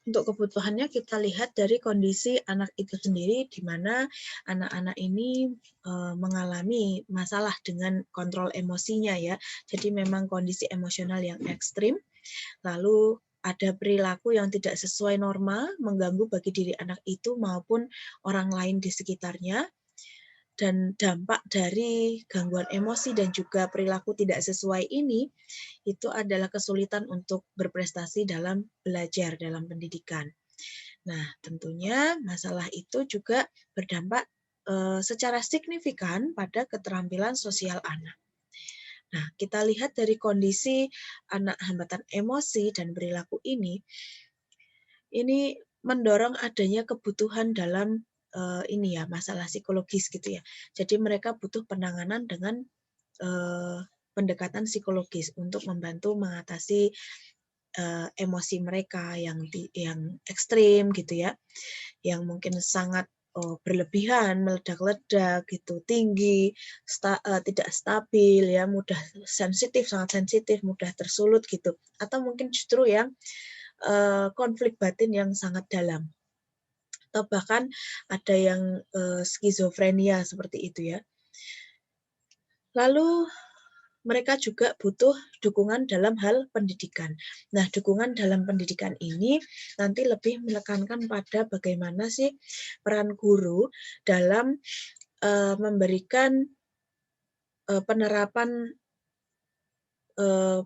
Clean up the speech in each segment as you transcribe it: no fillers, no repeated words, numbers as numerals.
Untuk kebutuhannya kita lihat dari kondisi anak itu sendiri, di mana anak-anak ini mengalami masalah dengan kontrol emosinya ya. Jadi memang kondisi emosional yang ekstrim, lalu ada perilaku yang tidak sesuai norma, mengganggu bagi diri anak itu maupun orang lain di sekitarnya. Dan dampak dari gangguan emosi dan juga perilaku tidak sesuai ini, itu adalah kesulitan untuk berprestasi dalam belajar, dalam pendidikan. Nah, tentunya masalah itu juga berdampak secara signifikan pada keterampilan sosial anak. Nah, kita lihat dari kondisi anak hambatan emosi dan perilaku ini mendorong adanya kebutuhan dalam ini ya, masalah psikologis gitu ya. Jadi mereka butuh penanganan dengan pendekatan psikologis untuk membantu mengatasi emosi mereka yang ekstrim gitu ya, yang mungkin sangat berlebihan, meledak-ledak gitu, tinggi, tidak stabil ya, mudah sensitif, sangat sensitif, mudah tersulut gitu, atau mungkin justru yang konflik batin yang sangat dalam, atau bahkan ada yang skizofrenia seperti itu ya. Lalu mereka juga butuh dukungan dalam hal pendidikan. Nah, dukungan dalam pendidikan ini nanti lebih menekankan pada bagaimana sih peran guru dalam memberikan penerapan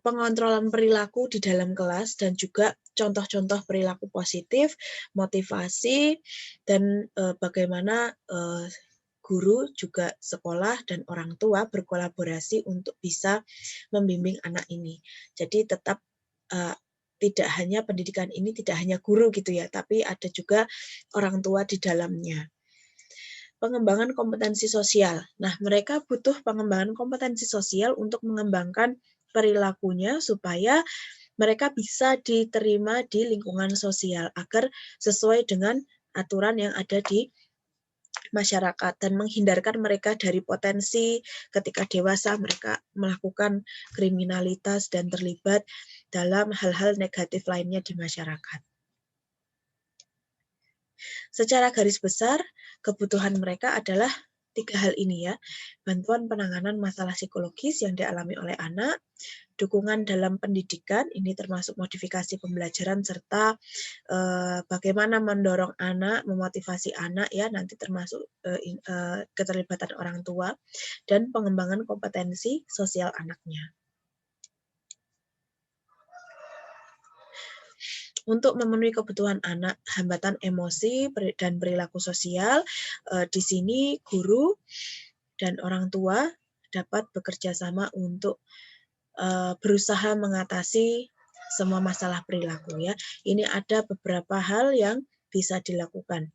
pengontrolan perilaku di dalam kelas dan juga contoh-contoh perilaku positif, motivasi, dan bagaimana guru, juga sekolah, dan orang tua berkolaborasi untuk bisa membimbing anak ini. Jadi tetap tidak hanya pendidikan ini, tidak hanya guru gitu ya, tapi ada juga orang tua di dalamnya. Pengembangan kompetensi sosial. Nah, mereka butuh pengembangan kompetensi sosial untuk mengembangkan perilakunya supaya mereka bisa diterima di lingkungan sosial agar sesuai dengan aturan yang ada di masyarakat dan menghindarkan mereka dari potensi ketika dewasa mereka melakukan kriminalitas dan terlibat dalam hal-hal negatif lainnya di masyarakat. Secara garis besar, kebutuhan mereka adalah 3 hal ini ya, bantuan penanganan masalah psikologis yang dialami oleh anak, dukungan dalam pendidikan, ini termasuk modifikasi pembelajaran serta bagaimana mendorong anak, memotivasi anak ya, nanti termasuk keterlibatan orang tua, dan pengembangan kompetensi sosial anaknya. Untuk memenuhi kebutuhan anak, hambatan emosi dan perilaku sosial, di sini guru dan orang tua dapat bekerja sama untuk berusaha mengatasi semua masalah perilaku ya. Ini ada beberapa hal yang bisa dilakukan.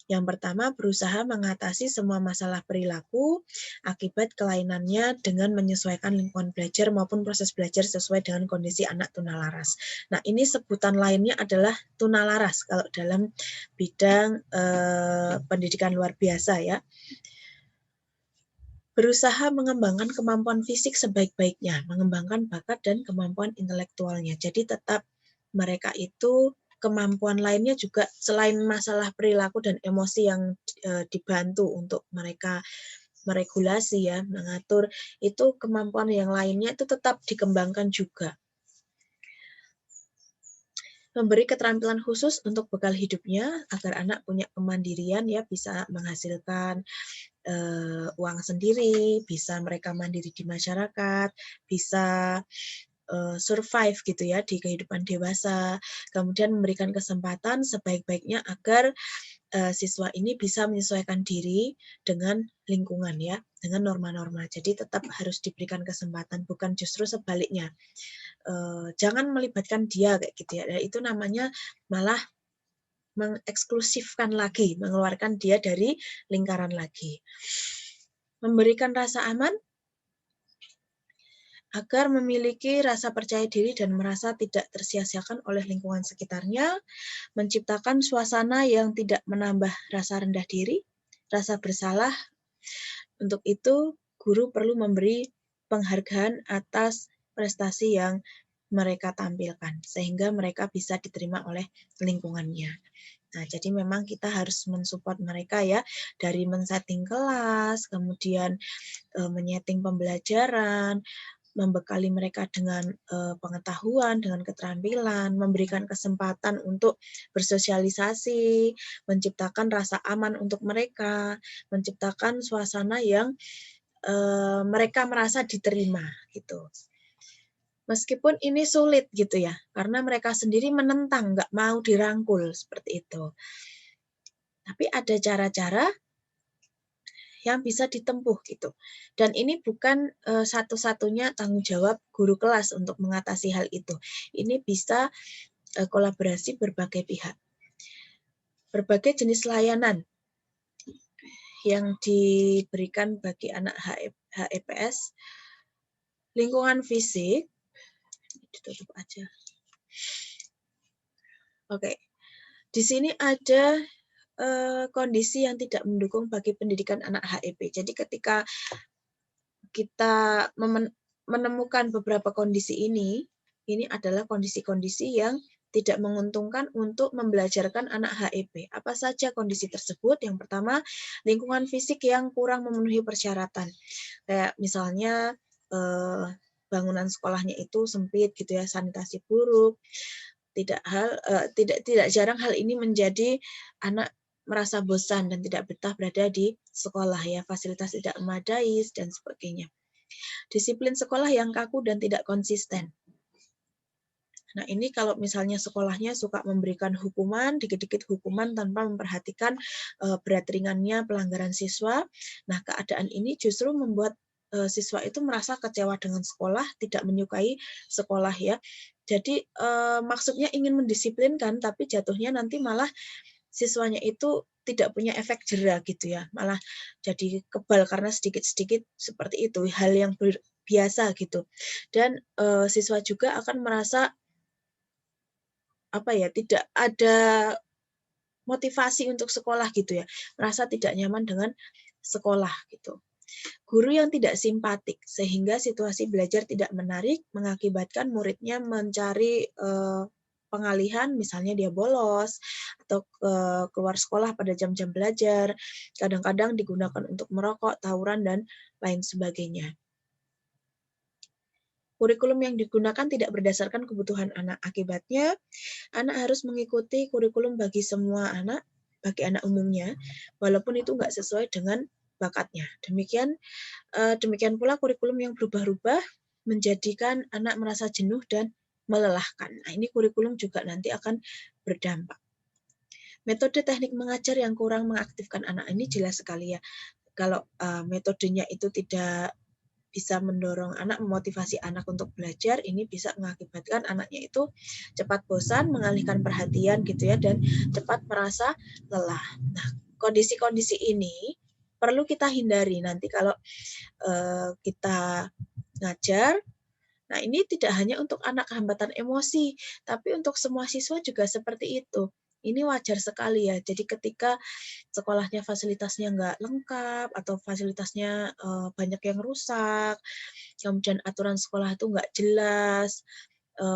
Yang pertama, berusaha mengatasi semua masalah perilaku akibat kelainannya dengan menyesuaikan lingkungan belajar maupun proses belajar sesuai dengan kondisi anak tunalaras. Nah, ini sebutan lainnya adalah tunalaras kalau dalam bidang pendidikan luar biasa ya. Berusaha mengembangkan kemampuan fisik sebaik-baiknya, mengembangkan bakat dan kemampuan intelektualnya. Jadi tetap mereka itu kemampuan lainnya juga selain masalah perilaku dan emosi yang dibantu untuk mereka meregulasi ya, mengatur, itu kemampuan yang lainnya itu tetap dikembangkan juga. Memberi keterampilan khusus untuk bekal hidupnya agar anak punya kemandirian ya, bisa menghasilkan uang sendiri, bisa mereka mandiri di masyarakat, bisa survive gitu ya di kehidupan dewasa, kemudian memberikan kesempatan sebaik-baiknya agar siswa ini bisa menyesuaikan diri dengan lingkungan ya, dengan norma-norma. Jadi tetap harus diberikan kesempatan, bukan justru sebaliknya. Jangan melibatkan dia kayak gitu ya. Itu namanya malah mengeksklusifkan lagi, mengeluarkan dia dari lingkaran lagi. Memberikan rasa aman agar memiliki rasa percaya diri dan merasa tidak tersia-siakan oleh lingkungan sekitarnya, menciptakan suasana yang tidak menambah rasa rendah diri, rasa bersalah. Untuk itu, guru perlu memberi penghargaan atas prestasi yang mereka tampilkan, sehingga mereka bisa diterima oleh lingkungannya. Nah, jadi memang kita harus mensupport mereka ya, dari men-setting kelas, kemudian menyeting pembelajaran, membekali mereka dengan pengetahuan, dengan keterampilan, memberikan kesempatan untuk bersosialisasi, menciptakan rasa aman untuk mereka, menciptakan suasana yang mereka merasa diterima gitu. Meskipun ini sulit gitu ya, karena mereka sendiri menentang, nggak mau dirangkul seperti itu. Tapi ada cara-cara yang bisa ditempuh gitu. Dan ini bukan satu-satunya tanggung jawab guru kelas untuk mengatasi hal itu. Ini bisa kolaborasi berbagai pihak. Berbagai jenis layanan yang diberikan bagi anak HEPS, lingkungan fisik, ditutup aja. Oke, di sini ada kondisi yang tidak mendukung bagi pendidikan anak HEP. Jadi ketika kita menemukan beberapa kondisi ini adalah kondisi-kondisi yang tidak menguntungkan untuk membelajarkan anak HEP. Apa saja kondisi tersebut? Yang pertama, lingkungan fisik yang kurang memenuhi persyaratan. Kayak misalnya bangunan sekolahnya itu sempit gitu ya, sanitasi buruk. Tidak jarang hal ini menjadi anak merasa bosan dan tidak betah berada di sekolah ya, fasilitas tidak memadai dan sebagainya. Disiplin sekolah yang kaku dan tidak konsisten. Nah, ini kalau misalnya sekolahnya suka memberikan hukuman, dikit-dikit hukuman tanpa memperhatikan berat ringannya pelanggaran siswa. Nah, keadaan ini justru membuat siswa itu merasa kecewa dengan sekolah, tidak menyukai sekolah ya. Jadi maksudnya ingin mendisiplinkan, tapi jatuhnya nanti malah siswanya itu tidak punya efek jera gitu ya, malah jadi kebal karena sedikit-sedikit seperti itu, hal yang biasa gitu. Dan siswa juga akan merasa tidak ada motivasi untuk sekolah gitu ya, merasa tidak nyaman dengan sekolah gitu. Guru yang tidak simpatik sehingga situasi belajar tidak menarik mengakibatkan muridnya mencari pengalihan, misalnya dia bolos atau keluar sekolah pada jam-jam belajar, kadang-kadang digunakan untuk merokok, tawuran, dan lain sebagainya. Kurikulum yang digunakan tidak berdasarkan kebutuhan anak. Akibatnya, anak harus mengikuti kurikulum bagi semua anak, bagi anak umumnya, walaupun itu nggak sesuai dengan bakatnya. Demikian pula kurikulum yang berubah-ubah menjadikan anak merasa jenuh dan melelahkan. Nah, ini kurikulum juga nanti akan berdampak. Metode teknik mengajar yang kurang mengaktifkan anak ini jelas sekali ya. Kalau metodenya itu tidak bisa mendorong anak, memotivasi anak untuk belajar, ini bisa mengakibatkan anaknya itu cepat bosan, mengalihkan perhatian gitu ya, dan cepat merasa lelah. Nah, kondisi-kondisi ini perlu kita hindari nanti kalau kita ngajar. Nah, ini tidak hanya untuk anak hambatan emosi, tapi untuk semua siswa juga seperti itu. Ini wajar sekali ya. Jadi ketika sekolahnya fasilitasnya nggak lengkap atau fasilitasnya banyak yang rusak, kemudian aturan sekolah itu nggak jelas,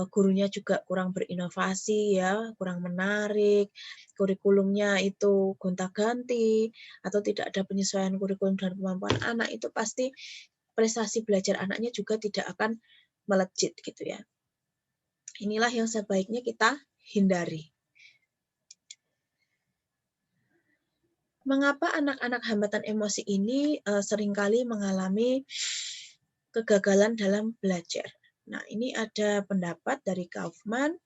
gurunya juga kurang berinovasi ya, kurang menarik, kurikulumnya itu gonta-ganti, atau tidak ada penyesuaian kurikulum dan kemampuan anak, itu pasti prestasi belajar anaknya juga tidak akan melejit gitu ya. Inilah yang sebaiknya kita hindari. Mengapa anak-anak hambatan emosi ini seringkali mengalami kegagalan dalam belajar? Nah, ini ada pendapat dari Kaufman,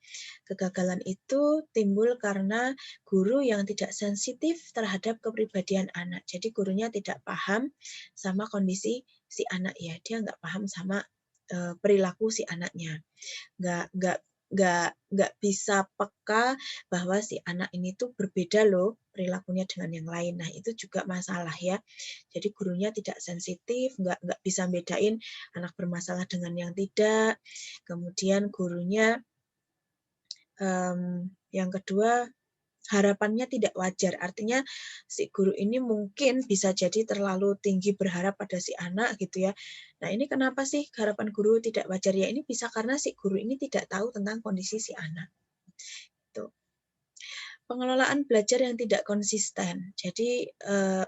kegagalan itu timbul karena guru yang tidak sensitif terhadap kepribadian anak. Jadi gurunya tidak paham sama kondisi si anak ya, dia nggak paham sama perilaku si anaknya, nggak bisa peka bahwa si anak ini tuh berbeda loh perilakunya dengan yang lain. Nah, itu juga masalah ya. Jadi gurunya tidak sensitif, nggak bisa bedain anak bermasalah dengan yang tidak. Kemudian gurunya yang kedua harapannya tidak wajar. Artinya si guru ini mungkin bisa jadi terlalu tinggi berharap pada si anak gitu ya. Nah, ini kenapa sih harapan guru tidak wajar? Ya ini bisa karena si guru ini tidak tahu tentang kondisi si anak. Tuh. Pengelolaan belajar yang tidak konsisten. Jadi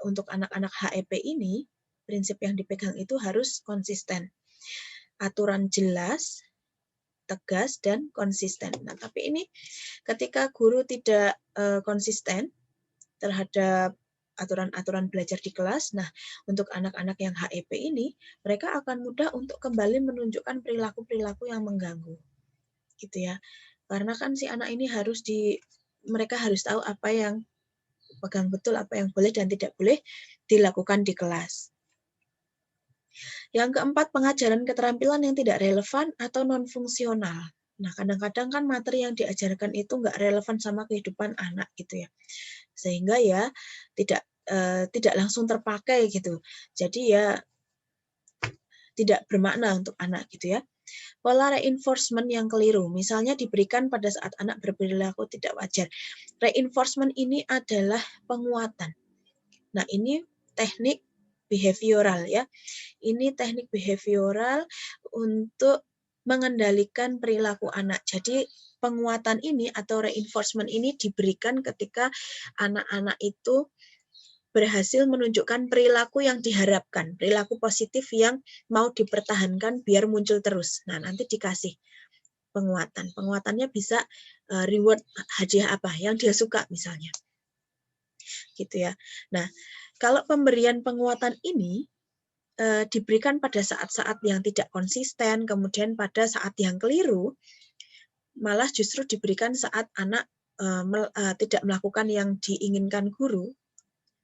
untuk anak-anak HEP ini prinsip yang dipegang itu harus konsisten. Aturan jelas, tegas, dan konsisten. Nah, tapi ini ketika guru tidak konsisten terhadap aturan-aturan belajar di kelas, nah untuk anak-anak yang HEP ini, mereka akan mudah untuk kembali menunjukkan perilaku-perilaku yang mengganggu. Gitu ya. Karena kan si anak ini mereka harus tahu apa yang pegang betul, apa yang boleh dan tidak boleh dilakukan di kelas. Yang keempat, pengajaran keterampilan yang tidak relevan atau non-fungsional. Nah, kadang-kadang kan materi yang diajarkan itu nggak relevan sama kehidupan anak gitu ya. Sehingga ya tidak langsung terpakai gitu. Jadi ya tidak bermakna untuk anak gitu ya. Pola reinforcement yang keliru, misalnya diberikan pada saat anak berperilaku tidak wajar. Reinforcement ini adalah penguatan. Nah, ini teknik behavioral ya. Ini teknik behavioral untuk mengendalikan perilaku anak. Jadi penguatan ini atau reinforcement ini diberikan ketika anak-anak itu berhasil menunjukkan perilaku yang diharapkan, perilaku positif yang mau dipertahankan biar muncul terus. Nah, nanti dikasih penguatan. Penguatannya bisa reward hadiah apa yang dia suka misalnya. Gitu ya. Nah, kalau pemberian penguatan ini diberikan pada saat-saat yang tidak konsisten, kemudian pada saat yang keliru, malah justru diberikan saat anak tidak melakukan yang diinginkan guru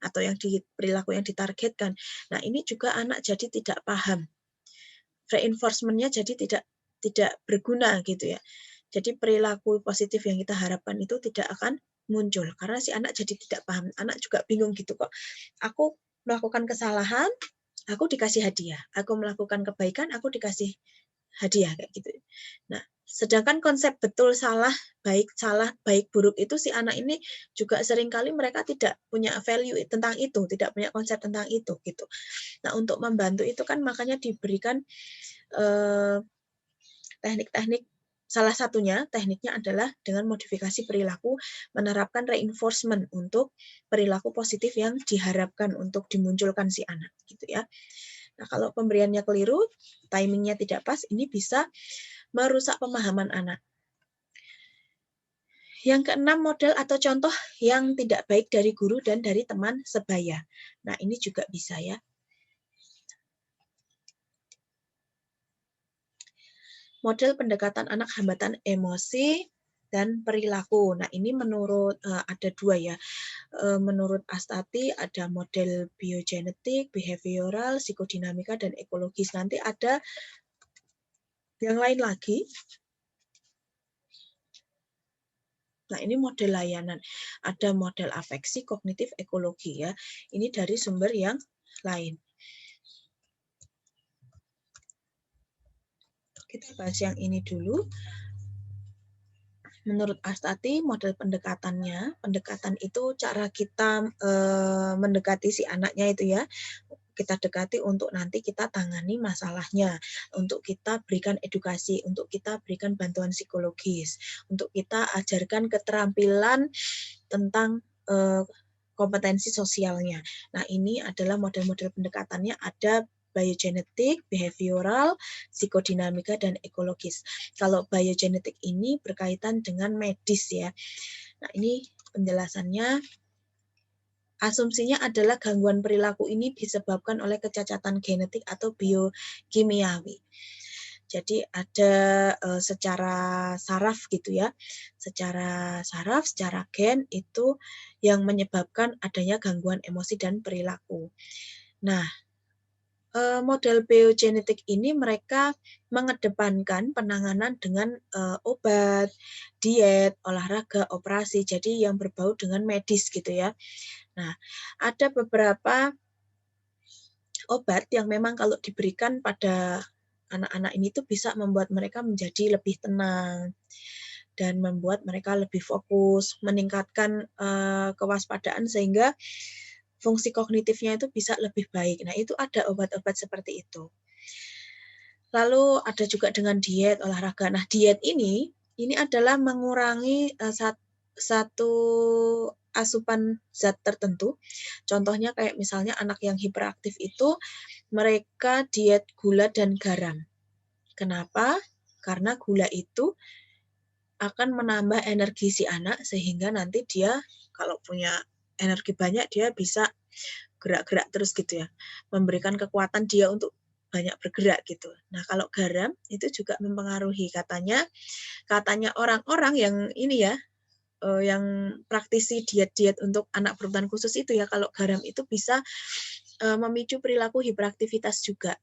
atau yang perilaku yang ditargetkan. Nah, ini juga anak jadi tidak paham. Reinforcement-nya jadi tidak berguna gitu ya. Jadi perilaku positif yang kita harapkan itu tidak akan muncul karena si anak jadi tidak paham. Anak juga bingung gitu kok. Aku melakukan kesalahan, aku dikasih hadiah. Aku melakukan kebaikan, aku dikasih hadiah kayak gitu. Nah, sedangkan konsep betul salah, baik buruk itu si anak ini juga seringkali mereka tidak punya value tentang itu, tidak punya konsep tentang itu gitu. Nah, untuk membantu itu kan makanya diberikan teknik-teknik. Salah satunya tekniknya adalah dengan modifikasi perilaku, menerapkan reinforcement untuk perilaku positif yang diharapkan untuk dimunculkan si anak gitu ya. Nah, kalau pemberiannya keliru, timingnya tidak pas, ini bisa merusak pemahaman anak. Yang keenam, model atau contoh yang tidak baik dari guru dan dari teman sebaya. Nah, ini juga bisa ya. Model pendekatan anak hambatan emosi dan perilaku. Nah, ini menurut ada dua ya. Menurut Astati ada model biogenetik, behavioral, psikodinamika, dan ekologis. Nanti ada yang lain lagi. Nah, ini model layanan. Ada model afeksi, kognitif, ekologi ya. Ini dari sumber yang lain. Kita bahas yang ini dulu. Menurut Astati, model pendekatan itu cara kita mendekati si anaknya itu ya. Kita dekati untuk nanti kita tangani masalahnya, untuk kita berikan edukasi, untuk kita berikan bantuan psikologis, untuk kita ajarkan keterampilan tentang kompetensi sosialnya. Nah, ini adalah model-model pendekatannya, ada biogenetik, behavioral, psikodinamika, dan ekologis. Kalau biogenetik ini berkaitan dengan medis ya. Nah, ini penjelasannya. Asumsinya adalah gangguan perilaku ini disebabkan oleh kecacatan genetik atau biokimiawi. Jadi ada secara saraf gitu ya, secara saraf, secara gen itu yang menyebabkan adanya gangguan emosi dan perilaku. Nah, model biogenetik ini mereka mengedepankan penanganan dengan obat, diet, olahraga, operasi, jadi yang berbau dengan medis gitu ya. Nah, ada beberapa obat yang memang kalau diberikan pada anak-anak ini tuh bisa membuat mereka menjadi lebih tenang, dan membuat mereka lebih fokus, meningkatkan kewaspadaan sehingga fungsi kognitifnya itu bisa lebih baik. Nah, itu ada obat-obat seperti itu. Lalu ada juga dengan diet, olahraga. Nah, diet ini adalah mengurangi satu asupan zat tertentu. Contohnya kayak misalnya anak yang hiperaktif itu mereka diet gula dan garam. Kenapa? Karena gula itu akan menambah energi si anak sehingga nanti dia kalau punya energi banyak dia bisa gerak-gerak terus gitu ya. Memberikan kekuatan dia untuk banyak bergerak gitu. Nah, kalau garam itu juga mempengaruhi katanya orang-orang yang ini ya yang praktisi diet-diet untuk anak berkebutuhan khusus itu ya, kalau garam itu bisa memicu perilaku hiperaktivitas juga.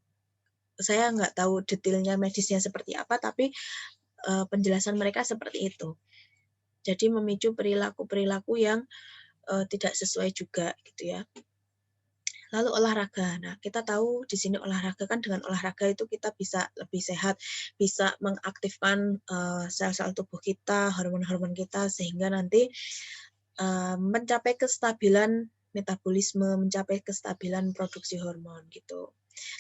Saya nggak tahu detailnya medisnya seperti apa, tapi penjelasan mereka seperti itu. Jadi memicu perilaku-perilaku yang tidak sesuai juga gitu ya. Lalu olahraga. Nah, kita tahu di sini olahraga kan dengan olahraga itu kita bisa lebih sehat, bisa mengaktifkan sel-sel tubuh kita, hormon-hormon kita sehingga nanti mencapai kestabilan metabolisme, mencapai kestabilan produksi hormon gitu.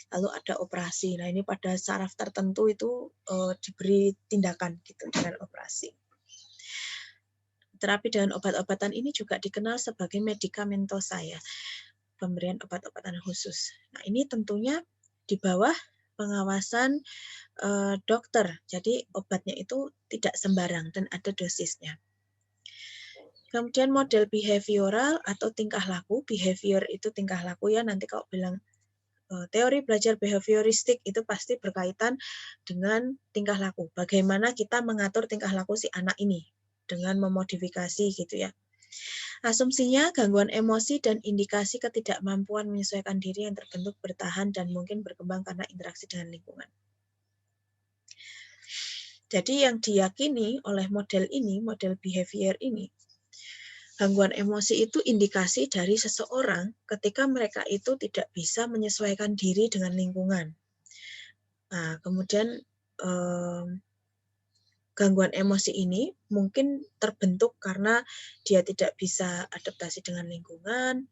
Lalu ada operasi. Nah, ini pada saraf tertentu itu diberi tindakan gitu dengan operasi. Terapi dengan obat-obatan ini juga dikenal sebagai medikamentosa ya. Pemberian obat-obatan khusus. Nah, ini tentunya di bawah pengawasan dokter. Jadi obatnya itu tidak sembarang dan ada dosisnya. Kemudian model behavioral atau tingkah laku. Behavior itu tingkah laku ya. Nanti kalau bilang teori belajar behavioristik itu pasti berkaitan dengan tingkah laku. Bagaimana kita mengatur tingkah laku si anak ini dengan memodifikasi gitu ya. Asumsinya gangguan emosi dan indikasi ketidakmampuan menyesuaikan diri yang terbentuk bertahan dan mungkin berkembang karena interaksi dengan lingkungan. Jadi yang diyakini oleh model ini, model behavior ini, gangguan emosi itu indikasi dari seseorang ketika mereka itu tidak bisa menyesuaikan diri dengan lingkungan. Nah, kemudian gangguan emosi ini mungkin terbentuk karena dia tidak bisa adaptasi dengan lingkungan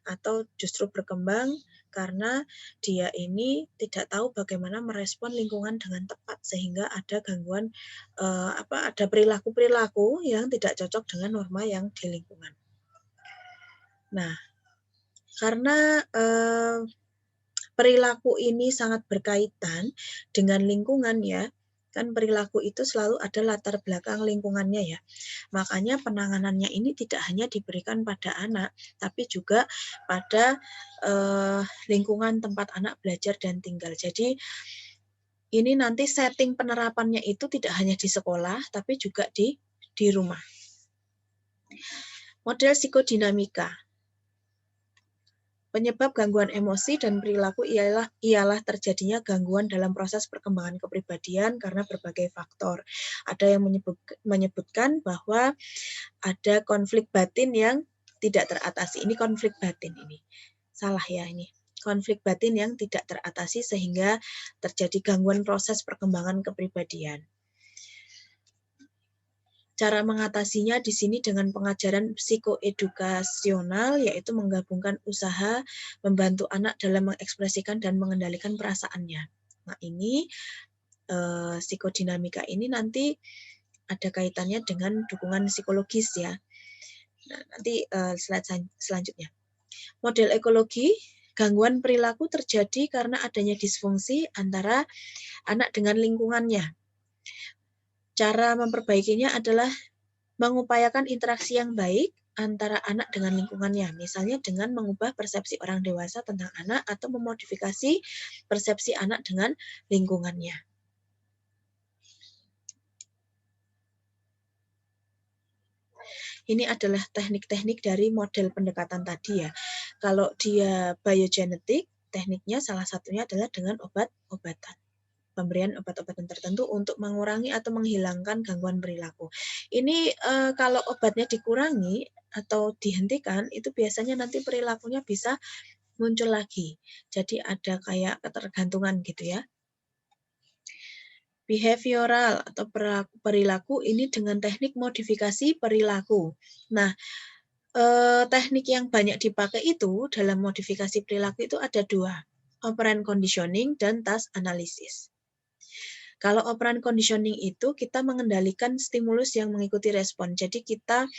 atau justru berkembang karena dia ini tidak tahu bagaimana merespon lingkungan dengan tepat sehingga ada gangguan ada perilaku-perilaku yang tidak cocok dengan norma yang di lingkungan. Nah, karena perilaku ini sangat berkaitan dengan lingkungan ya, kan perilaku itu selalu ada latar belakang lingkungannya ya. Makanya penanganannya ini tidak hanya diberikan pada anak, tapi juga pada lingkungan tempat anak belajar dan tinggal. Jadi ini nanti setting penerapannya itu tidak hanya di sekolah, tapi juga di rumah. Model psikodinamika. Penyebab gangguan emosi dan perilaku ialah terjadinya gangguan dalam proses perkembangan kepribadian karena berbagai faktor. Ada yang menyebutkan bahwa ada konflik batin yang tidak teratasi. Ini konflik batin ini. Salah ya ini. Konflik batin yang tidak teratasi sehingga terjadi gangguan proses perkembangan kepribadian. Cara mengatasinya di sini dengan pengajaran psikoedukasional, yaitu menggabungkan usaha membantu anak dalam mengekspresikan dan mengendalikan perasaannya. Nah, ini psikodinamika ini nanti ada kaitannya dengan dukungan psikologis ya. Nah, nanti slide selanjutnya. Model ekologi, gangguan perilaku terjadi karena adanya disfungsi antara anak dengan lingkungannya. Cara memperbaikinya adalah mengupayakan interaksi yang baik antara anak dengan lingkungannya, misalnya dengan mengubah persepsi orang dewasa tentang anak atau memodifikasi persepsi anak dengan lingkungannya. Ini adalah teknik-teknik dari model pendekatan tadi ya. Kalau dia biogenetik, tekniknya salah satunya adalah dengan obat-obatan. Pemberian obat-obatan tertentu untuk mengurangi atau menghilangkan gangguan perilaku. Ini kalau obatnya dikurangi atau dihentikan, itu biasanya nanti perilakunya bisa muncul lagi. Jadi ada kayak ketergantungan gitu ya. behavioral atau perilaku ini dengan teknik modifikasi perilaku. Nah, teknik yang banyak dipakai itu dalam modifikasi perilaku itu ada dua, operant conditioning dan task analysis. Kalau operant conditioning itu kita mengendalikan stimulus yang mengikuti respon. Jadi kita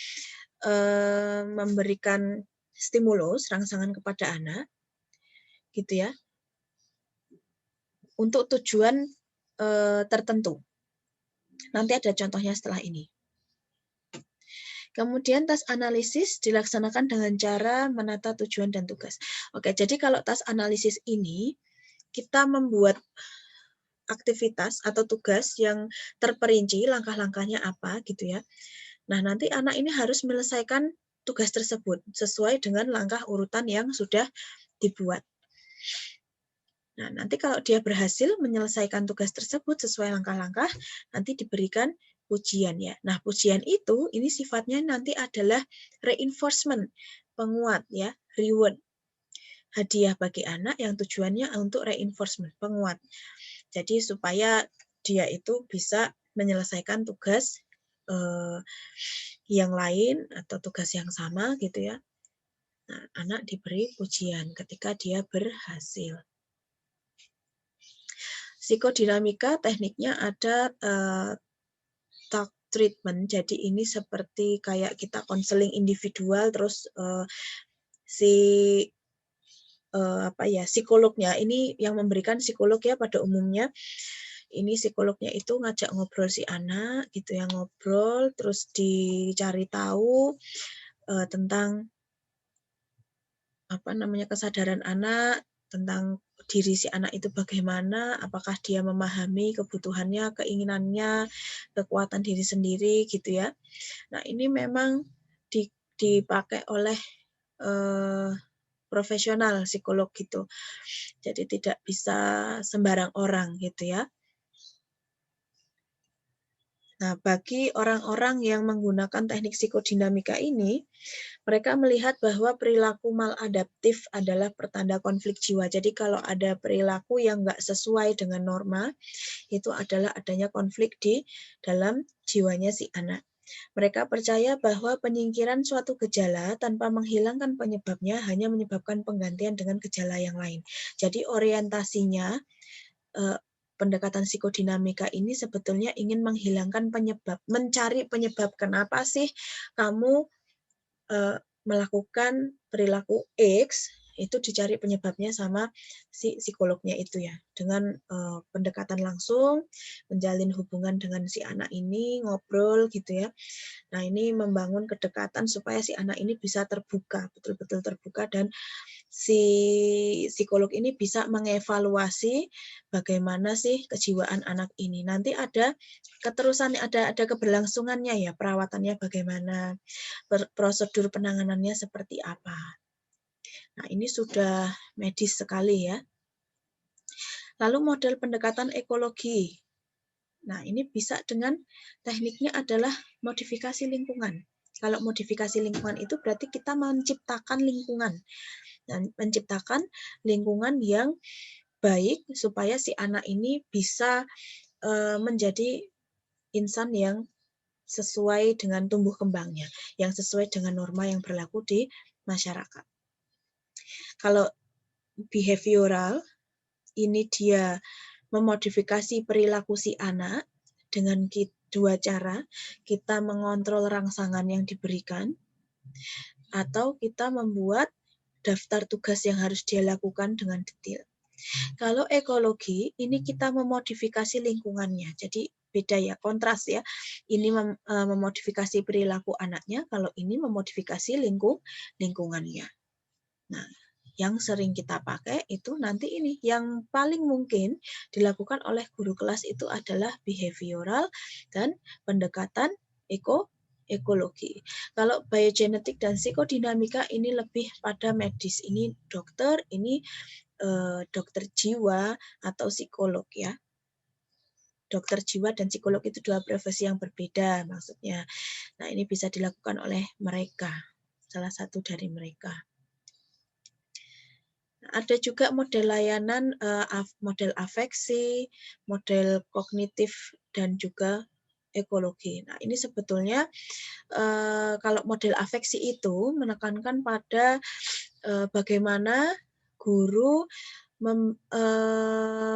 memberikan stimulus, rangsangan kepada anak, gitu ya, untuk tujuan tertentu. Nanti ada contohnya setelah ini. Kemudian task analisis dilaksanakan dengan cara menata tujuan dan tugas. Oke, jadi kalau task analisis ini kita membuat aktivitas atau tugas yang terperinci, langkah-langkahnya apa gitu ya. Nah, nanti anak ini harus menyelesaikan tugas tersebut sesuai dengan langkah urutan yang sudah dibuat. Nah, nanti kalau dia berhasil menyelesaikan tugas tersebut sesuai langkah-langkah, nanti diberikan pujian ya. Nah, pujian itu ini sifatnya nanti adalah reinforcement, penguat ya, reward. Hadiah bagi anak yang tujuannya untuk reinforcement, penguat. Jadi supaya dia itu bisa menyelesaikan tugas yang lain atau tugas yang sama gitu ya. Nah, anak diberi pujian ketika dia berhasil. Psikodinamika tekniknya ada talk treatment. Jadi ini seperti kayak kita konseling individual, terus psikolognya ini yang memberikan psikolog ya pada umumnya. Ini psikolognya itu ngajak ngobrol si anak gitu ya, ngobrol terus dicari tahu tentang kesadaran anak, tentang diri si anak itu bagaimana, apakah dia memahami kebutuhannya, keinginannya, kekuatan diri sendiri gitu ya. Nah, ini memang dipakai oleh profesional psikolog gitu. Jadi tidak bisa sembarang orang gitu ya. Nah, bagi orang-orang yang menggunakan teknik psikodinamika ini, mereka melihat bahwa perilaku maladaptif adalah pertanda konflik jiwa. Jadi kalau ada perilaku yang nggak sesuai dengan norma, itu adalah adanya konflik di dalam jiwanya si anak. Mereka percaya bahwa penyingkiran suatu gejala tanpa menghilangkan penyebabnya hanya menyebabkan penggantian dengan gejala yang lain. Jadi orientasinya pendekatan psikodinamika ini sebetulnya ingin menghilangkan penyebab, mencari penyebab kenapa sih kamu melakukan perilaku X, itu dicari penyebabnya sama si psikolognya itu ya. Dengan pendekatan langsung, menjalin hubungan dengan si anak ini, ngobrol gitu ya. Nah, ini membangun kedekatan supaya si anak ini bisa terbuka, betul-betul terbuka, dan si psikolog ini bisa mengevaluasi bagaimana sih kejiwaan anak ini. Nanti ada keterusan, ada keberlangsungannya ya, perawatannya bagaimana, prosedur penanganannya seperti apa. Nah, ini sudah medis sekali ya. Lalu model pendekatan ekologi. Nah, ini bisa dengan tekniknya adalah modifikasi lingkungan. Kalau modifikasi lingkungan itu berarti kita menciptakan lingkungan. Dan menciptakan lingkungan yang baik supaya si anak ini bisa menjadi insan yang sesuai dengan tumbuh kembangnya, yang sesuai dengan norma yang berlaku di masyarakat. Kalau behavioral, ini dia memodifikasi perilaku si anak dengan dua cara. Kita mengontrol rangsangan yang diberikan, atau kita membuat daftar tugas yang harus dia lakukan dengan detail. Kalau ekologi, ini kita memodifikasi lingkungannya. Jadi beda ya, kontras ya. Ini memodifikasi perilaku anaknya, kalau ini memodifikasi lingkungannya. Nah, yang sering kita pakai itu nanti ini, yang paling mungkin dilakukan oleh guru kelas itu adalah behavioral dan pendekatan ekologi. Kalau biogenetik dan psikodinamika ini lebih pada medis. Ini dokter, ini dokter jiwa atau psikolog ya. Dokter jiwa dan psikolog itu dua profesi yang berbeda maksudnya. Nah, ini bisa dilakukan oleh mereka, salah satu dari mereka. Nah, Ada juga model layanan, model afeksi, model kognitif, dan juga ekologi. Nah, ini sebetulnya kalau model afeksi itu menekankan pada bagaimana guru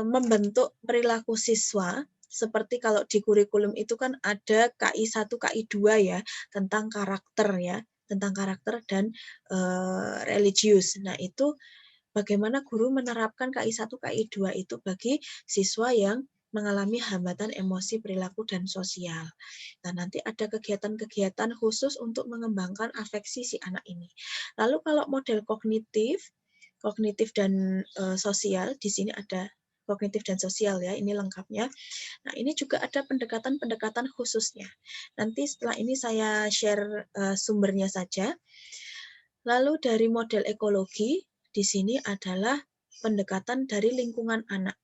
membentuk perilaku siswa, seperti kalau di kurikulum itu kan ada KI 1, KI 2 ya, tentang karakter ya, tentang karakter dan religius. Nah, itu bagaimana guru menerapkan KI 1, KI 2 itu bagi siswa yang mengalami hambatan emosi, perilaku, dan sosial. Nah, nanti ada kegiatan-kegiatan khusus untuk mengembangkan afeksi si anak ini. Lalu kalau model kognitif dan sosial, di sini ada kognitif dan sosial ya, ini lengkapnya. Nah, ini juga ada pendekatan-pendekatan khususnya. Nanti setelah ini saya share sumbernya saja. Lalu dari model ekologi, di sini adalah pendekatan dari lingkungan anak.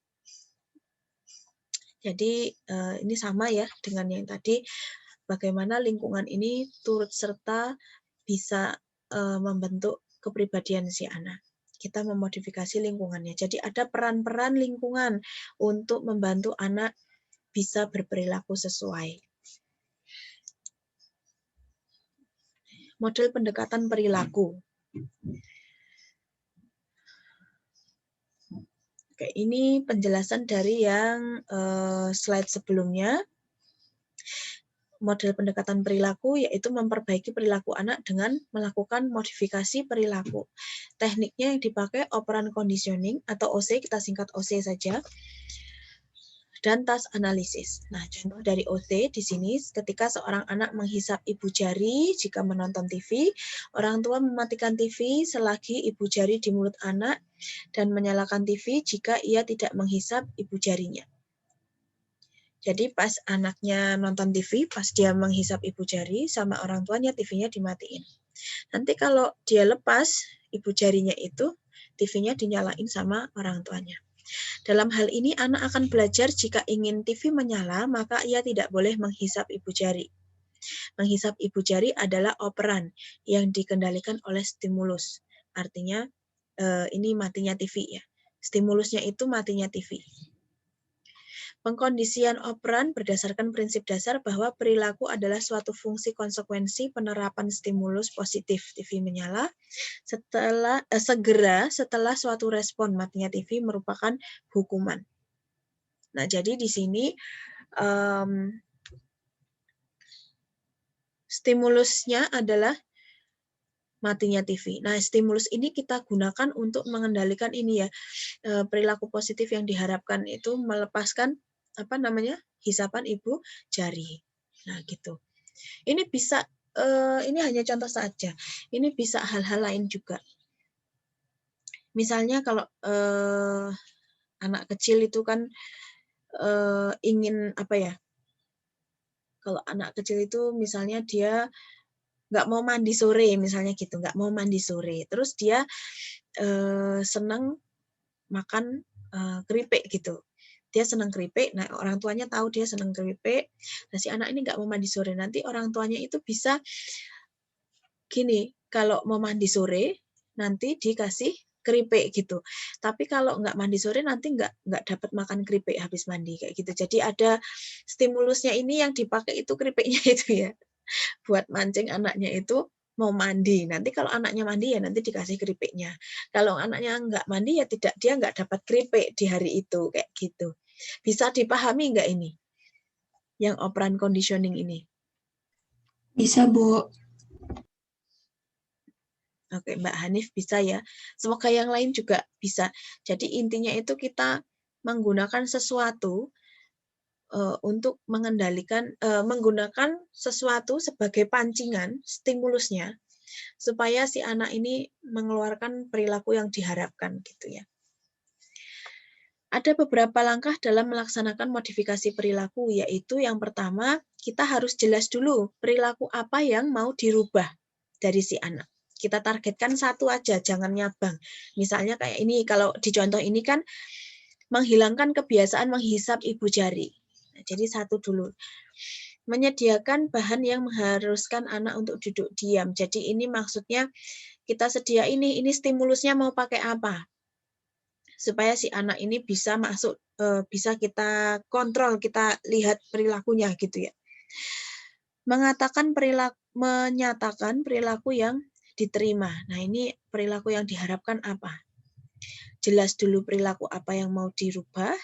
Jadi ini sama ya dengan yang tadi, bagaimana lingkungan ini turut serta bisa membentuk kepribadian si anak. Kita memodifikasi lingkungannya. Jadi ada peran-peran lingkungan untuk membantu anak bisa berperilaku sesuai. Model pendekatan perilaku. Oke, ini penjelasan dari yang slide sebelumnya. Model pendekatan perilaku yaitu memperbaiki perilaku anak dengan melakukan modifikasi perilaku. Tekniknya yang dipakai operant conditioning atau OC, kita singkat OC saja, dan task analisis. Nah, contoh dari OC di sini ketika seorang anak menghisap ibu jari jika menonton TV, orang tua mematikan TV selagi ibu jari di mulut anak dan menyalakan TV jika ia tidak menghisap ibu jarinya. Jadi pas anaknya nonton TV, pas dia menghisap ibu jari sama orang tuanya, TV-nya dimatiin. Nanti kalau dia lepas ibu jarinya itu, TV-nya dinyalain sama orang tuanya. Dalam hal ini anak akan belajar jika ingin TV menyala, maka ia tidak boleh menghisap ibu jari. Menghisap ibu jari adalah operan yang dikendalikan oleh stimulus. Artinya ini matinya TV ya. Stimulusnya itu matinya TV. Pengkondisian operan berdasarkan prinsip dasar bahwa perilaku adalah suatu fungsi konsekuensi penerapan stimulus positif TV menyala segera setelah suatu respon matinya TV merupakan hukuman. Nah, jadi di sini stimulusnya adalah matinya TV. Nah, stimulus ini kita gunakan untuk mengendalikan ini ya, perilaku positif yang diharapkan itu melepaskan hisapan ibu jari. Nah, gitu. Ini bisa ini hanya contoh saja. Ini bisa hal-hal lain juga. Misalnya kalau anak kecil itu kan ingin apa ya? Kalau anak kecil itu misalnya dia nggak mau mandi sore, misalnya gitu, nggak mau mandi sore. Terus dia senang makan keripik gitu. Dia senang keripik, nah orang tuanya tahu dia senang keripik, nah si anak ini nggak mau mandi sore, nanti orang tuanya itu bisa gini, kalau mau mandi sore, nanti dikasih keripik gitu. Tapi kalau nggak mandi sore, nanti nggak dapat makan keripik habis mandi, kayak gitu. Jadi ada stimulusnya ini yang dipakai itu keripiknya itu ya, buat mancing anaknya itu mau mandi. Nanti kalau anaknya mandi ya nanti dikasih keripiknya. Kalau anaknya nggak mandi ya dia nggak dapat keripik di hari itu, kayak gitu. Bisa dipahami nggak ini? Yang operant conditioning ini? Bisa, Bu. Oke, Mbak Hanif bisa ya. Semoga yang lain juga bisa. Jadi intinya itu kita menggunakan sesuatu untuk mengendalikan, menggunakan sesuatu sebagai pancingan, stimulusnya, supaya si anak ini mengeluarkan perilaku yang diharapkan gitu ya. Ada beberapa langkah dalam melaksanakan modifikasi perilaku, yaitu yang pertama, kita harus jelas dulu perilaku apa yang mau dirubah dari si anak. Kita targetkan satu aja, jangan nyabang. Misalnya kayak ini, kalau di contoh ini kan menghilangkan kebiasaan menghisap ibu jari. Nah, jadi satu dulu. Menyediakan bahan yang mengharuskan anak untuk duduk diam. Jadi ini maksudnya kita sedia ini stimulusnya mau pakai apa? supaya si anak ini bisa masuk, bisa kita kontrol, kita lihat perilakunya gitu ya. Menyatakan perilaku yang diterima. Nah, ini perilaku yang diharapkan apa? Jelas dulu perilaku apa yang mau dirubah,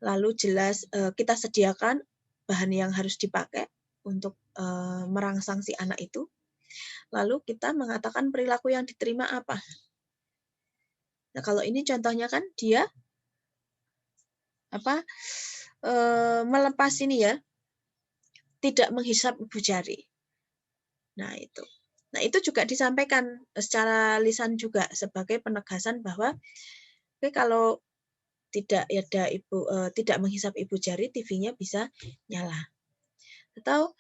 lalu jelas kita sediakan bahan yang harus dipakai untuk merangsang si anak itu. Lalu kita mengatakan perilaku yang diterima apa. Nah, kalau ini contohnya kan dia melepas ini ya, tidak menghisap ibu jari. Nah, itu. Nah, itu juga disampaikan secara lisan juga sebagai penegasan bahwa kalau tidak menghisap ibu jari, TV-nya bisa nyala. Atau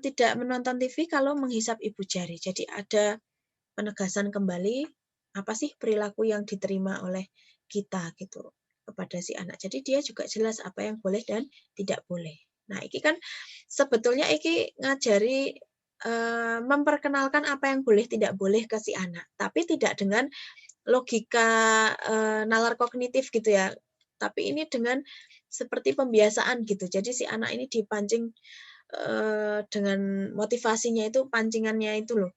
tidak menonton TV kalau menghisap ibu jari. Jadi ada penegasan kembali apa sih perilaku yang diterima oleh kita gitu kepada si anak. Jadi dia juga jelas apa yang boleh dan tidak boleh. Nah, ini kan sebetulnya ini ngajari memperkenalkan apa yang boleh tidak boleh ke si anak, tapi tidak dengan logika nalar kognitif gitu ya. Tapi ini dengan seperti pembiasaan gitu. Jadi si anak ini dipancing dengan motivasinya itu, pancingannya itu loh.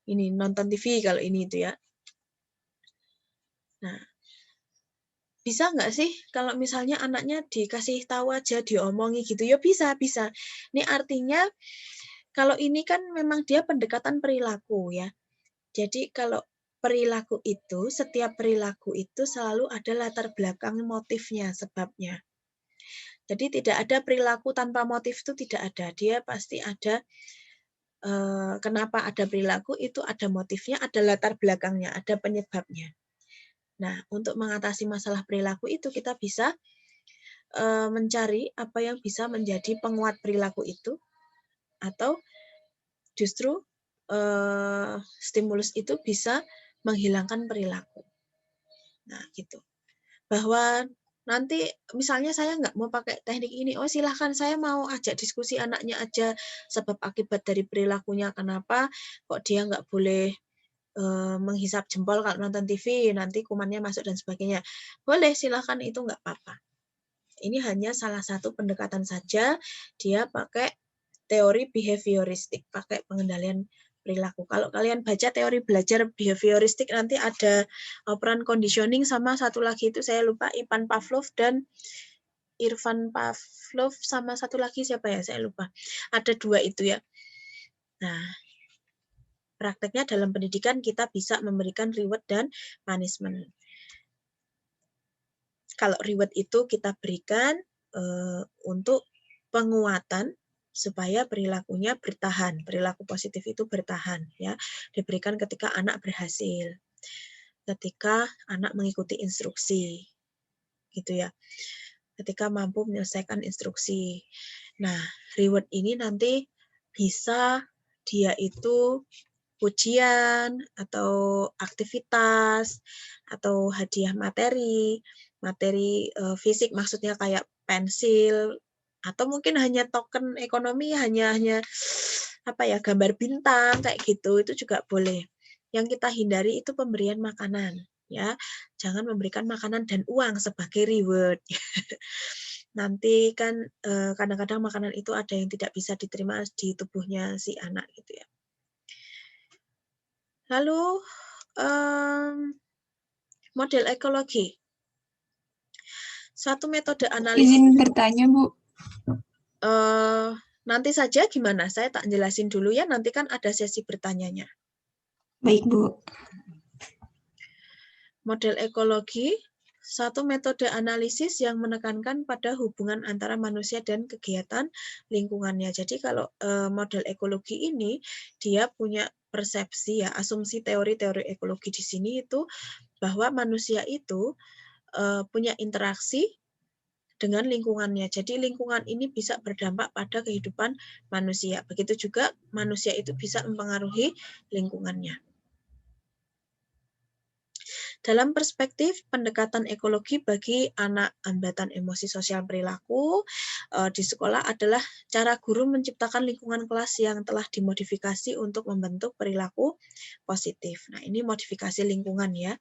Ini nonton TV kalau ini itu ya. Nah, bisa nggak sih kalau misalnya anaknya dikasih tahu aja, diomongi gitu? Ya bisa. Ini artinya kalau ini kan memang dia pendekatan perilaku ya. Jadi kalau perilaku itu, setiap perilaku itu selalu ada latar belakang motifnya, sebabnya. Jadi tidak ada perilaku tanpa motif, itu tidak ada. Dia pasti ada kenapa ada perilaku, itu ada motifnya, ada latar belakangnya, ada penyebabnya. Nah, untuk mengatasi masalah perilaku itu kita bisa mencari apa yang bisa menjadi penguat perilaku itu, atau justru stimulus itu bisa menghilangkan perilaku. Nah, gitu. Bahwa nanti misalnya saya nggak mau pakai teknik ini, oh silahkan, saya mau ajak diskusi anaknya aja sebab akibat dari perilakunya, kenapa kok dia nggak boleh menghisap jempol kalau nonton TV, nanti kumannya masuk dan sebagainya. Boleh, silahkan, itu nggak apa-apa. Ini hanya salah satu pendekatan saja, dia pakai teori behavioristik, pakai pengendalian perilaku. Kalau kalian baca teori belajar behavioristik, nanti ada operan conditioning sama satu lagi itu saya lupa, Ivan Pavlov dan Irfan Pavlov, sama satu lagi siapa ya, saya lupa. Ada dua itu ya. Nah, prakteknya dalam pendidikan kita bisa memberikan reward dan punishment. Kalau reward itu kita berikan untuk penguatan supaya perilakunya bertahan, perilaku positif itu bertahan ya. Diberikan ketika anak berhasil, ketika anak mengikuti instruksi, gitu ya. Ketika mampu menyelesaikan instruksi. Nah, reward ini nanti bisa dia itu pujian atau aktivitas atau hadiah materi fisik, maksudnya kayak pensil, atau mungkin hanya token ekonomi, hanya apa ya, gambar bintang kayak gitu, itu juga boleh. Yang kita hindari itu pemberian makanan ya, jangan memberikan makanan dan uang sebagai reward. Nanti kan kadang-kadang makanan itu ada yang tidak bisa diterima di tubuhnya si anak gitu ya. Lalu model ekologi. Suatu metode analisis. Izin bertanya, Bu. Nanti saja gimana? Saya tak jelasin dulu ya, nanti kan ada sesi bertanyanya. Baik, Bu. Model ekologi, satu metode analisis yang menekankan pada hubungan antara manusia dan kegiatan lingkungannya. Jadi kalau model ekologi ini, dia punya persepsi ya, asumsi teori-teori ekologi di sini itu bahwa manusia itu punya interaksi dengan lingkungannya. Jadi lingkungan ini bisa berdampak pada kehidupan manusia. Begitu juga manusia itu bisa mempengaruhi lingkungannya. Dalam perspektif pendekatan ekologi bagi anak hambatan emosi sosial perilaku di sekolah adalah cara guru menciptakan lingkungan kelas yang telah dimodifikasi untuk membentuk perilaku positif. Nah, ini modifikasi lingkungan ya.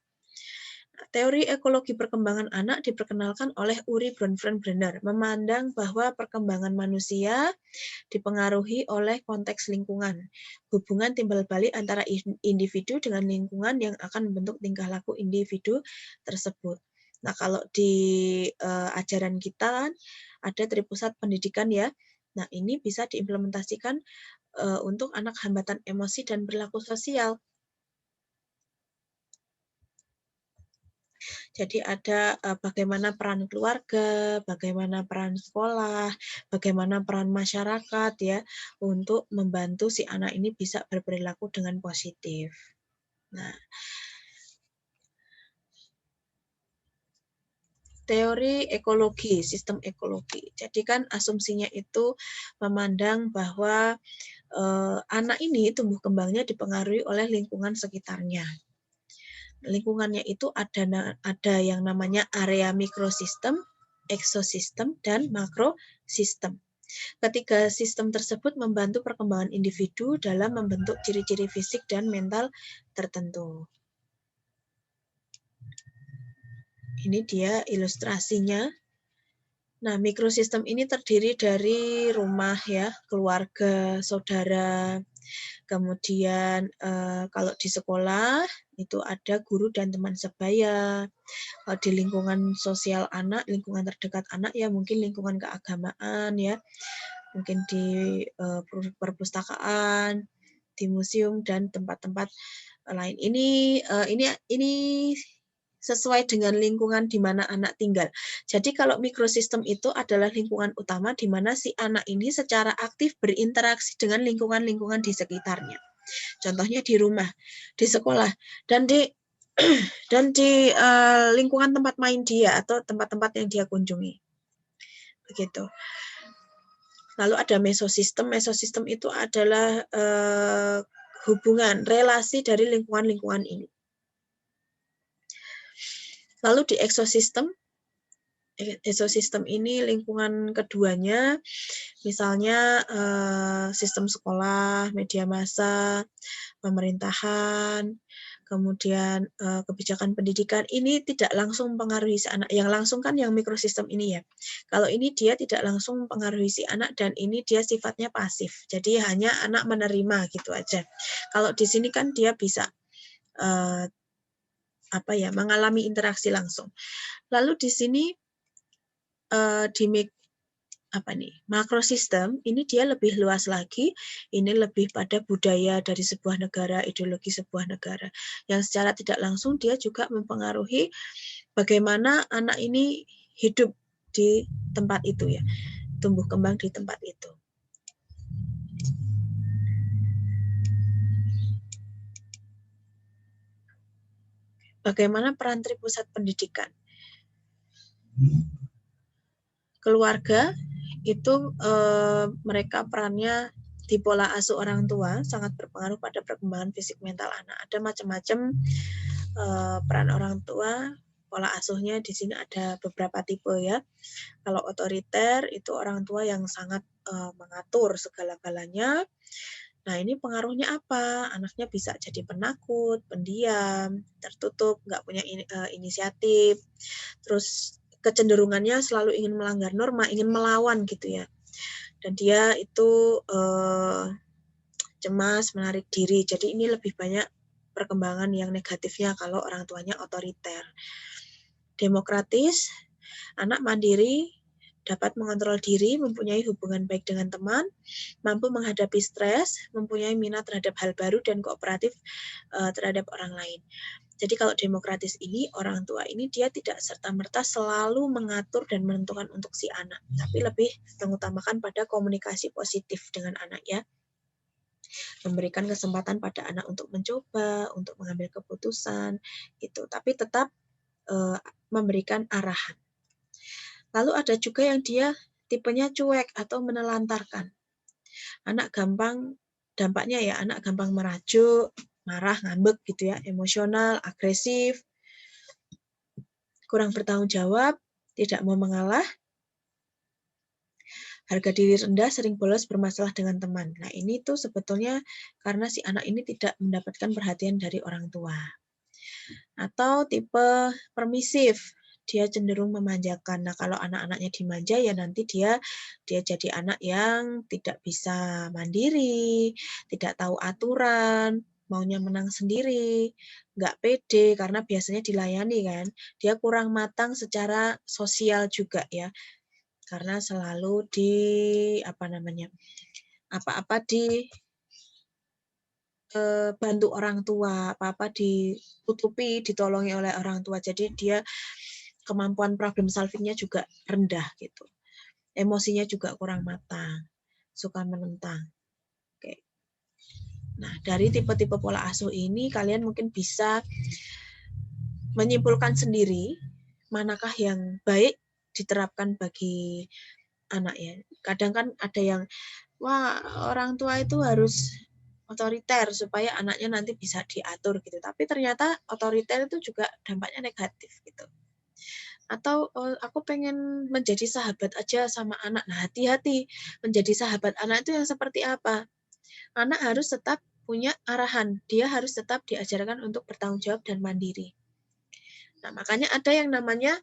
Teori ekologi perkembangan anak diperkenalkan oleh Uri Bronfenbrenner, memandang bahwa perkembangan manusia dipengaruhi oleh konteks lingkungan. Hubungan timbal balik antara individu dengan lingkungan yang akan membentuk tingkah laku individu tersebut. Nah, kalau di ajaran kita kan ada Tripusat Pendidikan ya. Nah, ini bisa diimplementasikan untuk anak hambatan emosi dan perilaku sosial. Jadi ada bagaimana peran keluarga, bagaimana peran sekolah, bagaimana peran masyarakat ya untuk membantu si anak ini bisa berperilaku dengan positif. Nah, teori ekologi, sistem ekologi. Jadi kan asumsinya itu memandang bahwa anak ini tumbuh kembangnya dipengaruhi oleh lingkungan sekitarnya. Lingkungannya itu ada yang namanya area mikrosistem, eksosistem, dan makrosistem. Ketiga sistem tersebut membantu perkembangan individu dalam membentuk ciri-ciri fisik dan mental tertentu. Ini dia ilustrasinya. Nah, mikrosistem ini terdiri dari rumah ya, keluarga, saudara. Kemudian kalau di sekolah itu ada guru dan teman sebaya. Di lingkungan sosial anak, lingkungan terdekat anak ya mungkin lingkungan keagamaan ya. Mungkin di perpustakaan, di museum dan tempat-tempat lain. Ini sesuai dengan lingkungan di mana anak tinggal. Jadi kalau mikrosistem itu adalah lingkungan utama di mana si anak ini secara aktif berinteraksi dengan lingkungan-lingkungan di sekitarnya. Contohnya di rumah, di sekolah, dan di lingkungan tempat main dia atau tempat-tempat yang dia kunjungi. Begitu. Lalu ada mesosistem. Mesosistem itu adalah hubungan, relasi dari lingkungan-lingkungan ini. Lalu di eksosistem ini lingkungan keduanya, misalnya sistem sekolah, media massa, pemerintahan, kemudian kebijakan pendidikan, ini tidak langsung mempengaruhi si anak. Yang langsung kan yang mikrosistem ini ya. Kalau ini dia tidak langsung mempengaruhi si anak dan ini dia sifatnya pasif. Jadi hanya anak menerima gitu aja. Kalau di sini kan dia bisa mengalami interaksi langsung. Lalu di sini di makrosistem ini dia lebih luas lagi, ini lebih pada budaya dari sebuah negara, ideologi sebuah negara, yang secara tidak langsung dia juga mempengaruhi bagaimana anak ini hidup di tempat itu ya, tumbuh kembang di tempat itu. Bagaimana peran Tripusat Pendidikan? Keluarga itu mereka perannya di pola asuh orang tua sangat berpengaruh pada perkembangan fisik mental anak. Ada macam-macam peran orang tua, pola asuhnya di sini ada beberapa tipe ya. Kalau otoriter itu orang tua yang sangat mengatur segala-galanya. Nah, ini pengaruhnya apa? Anaknya bisa jadi penakut, pendiam, tertutup, nggak punya inisiatif. Terus kecenderungannya selalu ingin melanggar norma, ingin melawan gitu ya. Dan dia itu cemas, menarik diri. Jadi ini lebih banyak perkembangan yang negatifnya kalau orang tuanya otoriter. Demokratis, anak mandiri, dapat mengontrol diri, mempunyai hubungan baik dengan teman, mampu menghadapi stres, mempunyai minat terhadap hal baru, dan kooperatif terhadap orang lain. Jadi kalau demokratis ini, orang tua ini dia tidak serta-merta selalu mengatur dan menentukan untuk si anak, tapi lebih mengutamakan pada komunikasi positif dengan anak ya. Memberikan kesempatan pada anak untuk mencoba, untuk mengambil keputusan, gitu. Tapi tetap memberikan arahan. Lalu ada juga yang dia tipenya cuek atau menelantarkan. Anak gampang, dampaknya ya anak gampang merajuk, marah, ngambek gitu ya, emosional, agresif, kurang bertanggung jawab, tidak mau mengalah, harga diri rendah, sering bolos, bermasalah dengan teman. Nah, ini tuh sebetulnya karena si anak ini tidak mendapatkan perhatian dari orang tua. Atau tipe permisif, dia cenderung memanjakan. Nah, kalau anak-anaknya dimanja ya nanti dia jadi anak yang tidak bisa mandiri, tidak tahu aturan, maunya menang sendiri, nggak pede karena biasanya dilayani kan. Dia kurang matang secara sosial juga ya. Karena selalu apa-apa bantu orang tua, apa-apa ditutupi, ditolongi oleh orang tua. Jadi dia kemampuan problem solving-nya juga rendah gitu. Emosinya juga kurang matang, suka menentang. Oke. Nah, dari tipe-tipe pola asuh ini kalian mungkin bisa menyimpulkan sendiri manakah yang baik diterapkan bagi anak ya. Kadang kan ada yang wah, orang tua itu harus otoriter supaya anaknya nanti bisa diatur gitu. Tapi ternyata otoriter itu juga dampaknya negatif gitu. Atau aku pengen menjadi sahabat aja sama anak. Nah, hati-hati. Menjadi sahabat anak itu yang seperti apa? Anak harus tetap punya arahan. Dia harus tetap diajarkan untuk bertanggung jawab dan mandiri. Nah, makanya ada yang namanya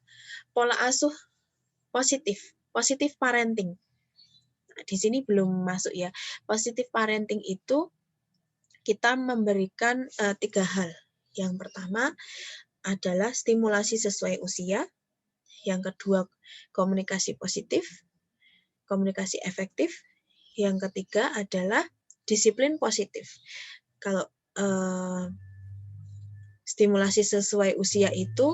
pola asuh positif parenting. Nah, di sini belum masuk ya. Positif parenting itu kita memberikan 3 hal. Yang pertama adalah stimulasi sesuai usia. Yang kedua, komunikasi positif, komunikasi efektif. Yang ketiga adalah disiplin positif. Kalau stimulasi sesuai usia itu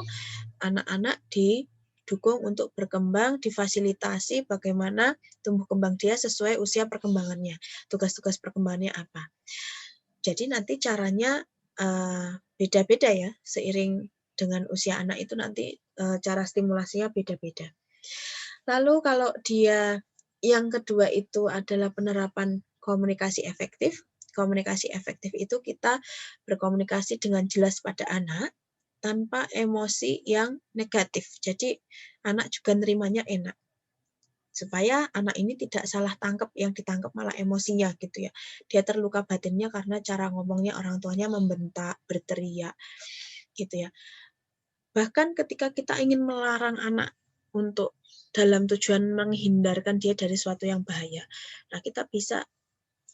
anak-anak didukung untuk berkembang, difasilitasi bagaimana tumbuh kembang dia sesuai usia perkembangannya. Tugas-tugas perkembangannya apa. Jadi nanti caranya beda-beda ya, seiring dengan usia anak itu nanti cara stimulasinya beda-beda. Lalu kalau dia yang kedua itu adalah penerapan komunikasi efektif. Komunikasi efektif itu kita berkomunikasi dengan jelas pada anak tanpa emosi yang negatif. Jadi anak juga nerimanya enak. Supaya anak ini tidak salah tangkap, yang ditangkap malah emosinya gitu ya. Dia terluka batinnya karena cara ngomongnya orang tuanya membentak, berteriak gitu ya. Bahkan ketika kita ingin melarang anak untuk dalam tujuan menghindarkan dia dari suatu yang bahaya. Nah, kita bisa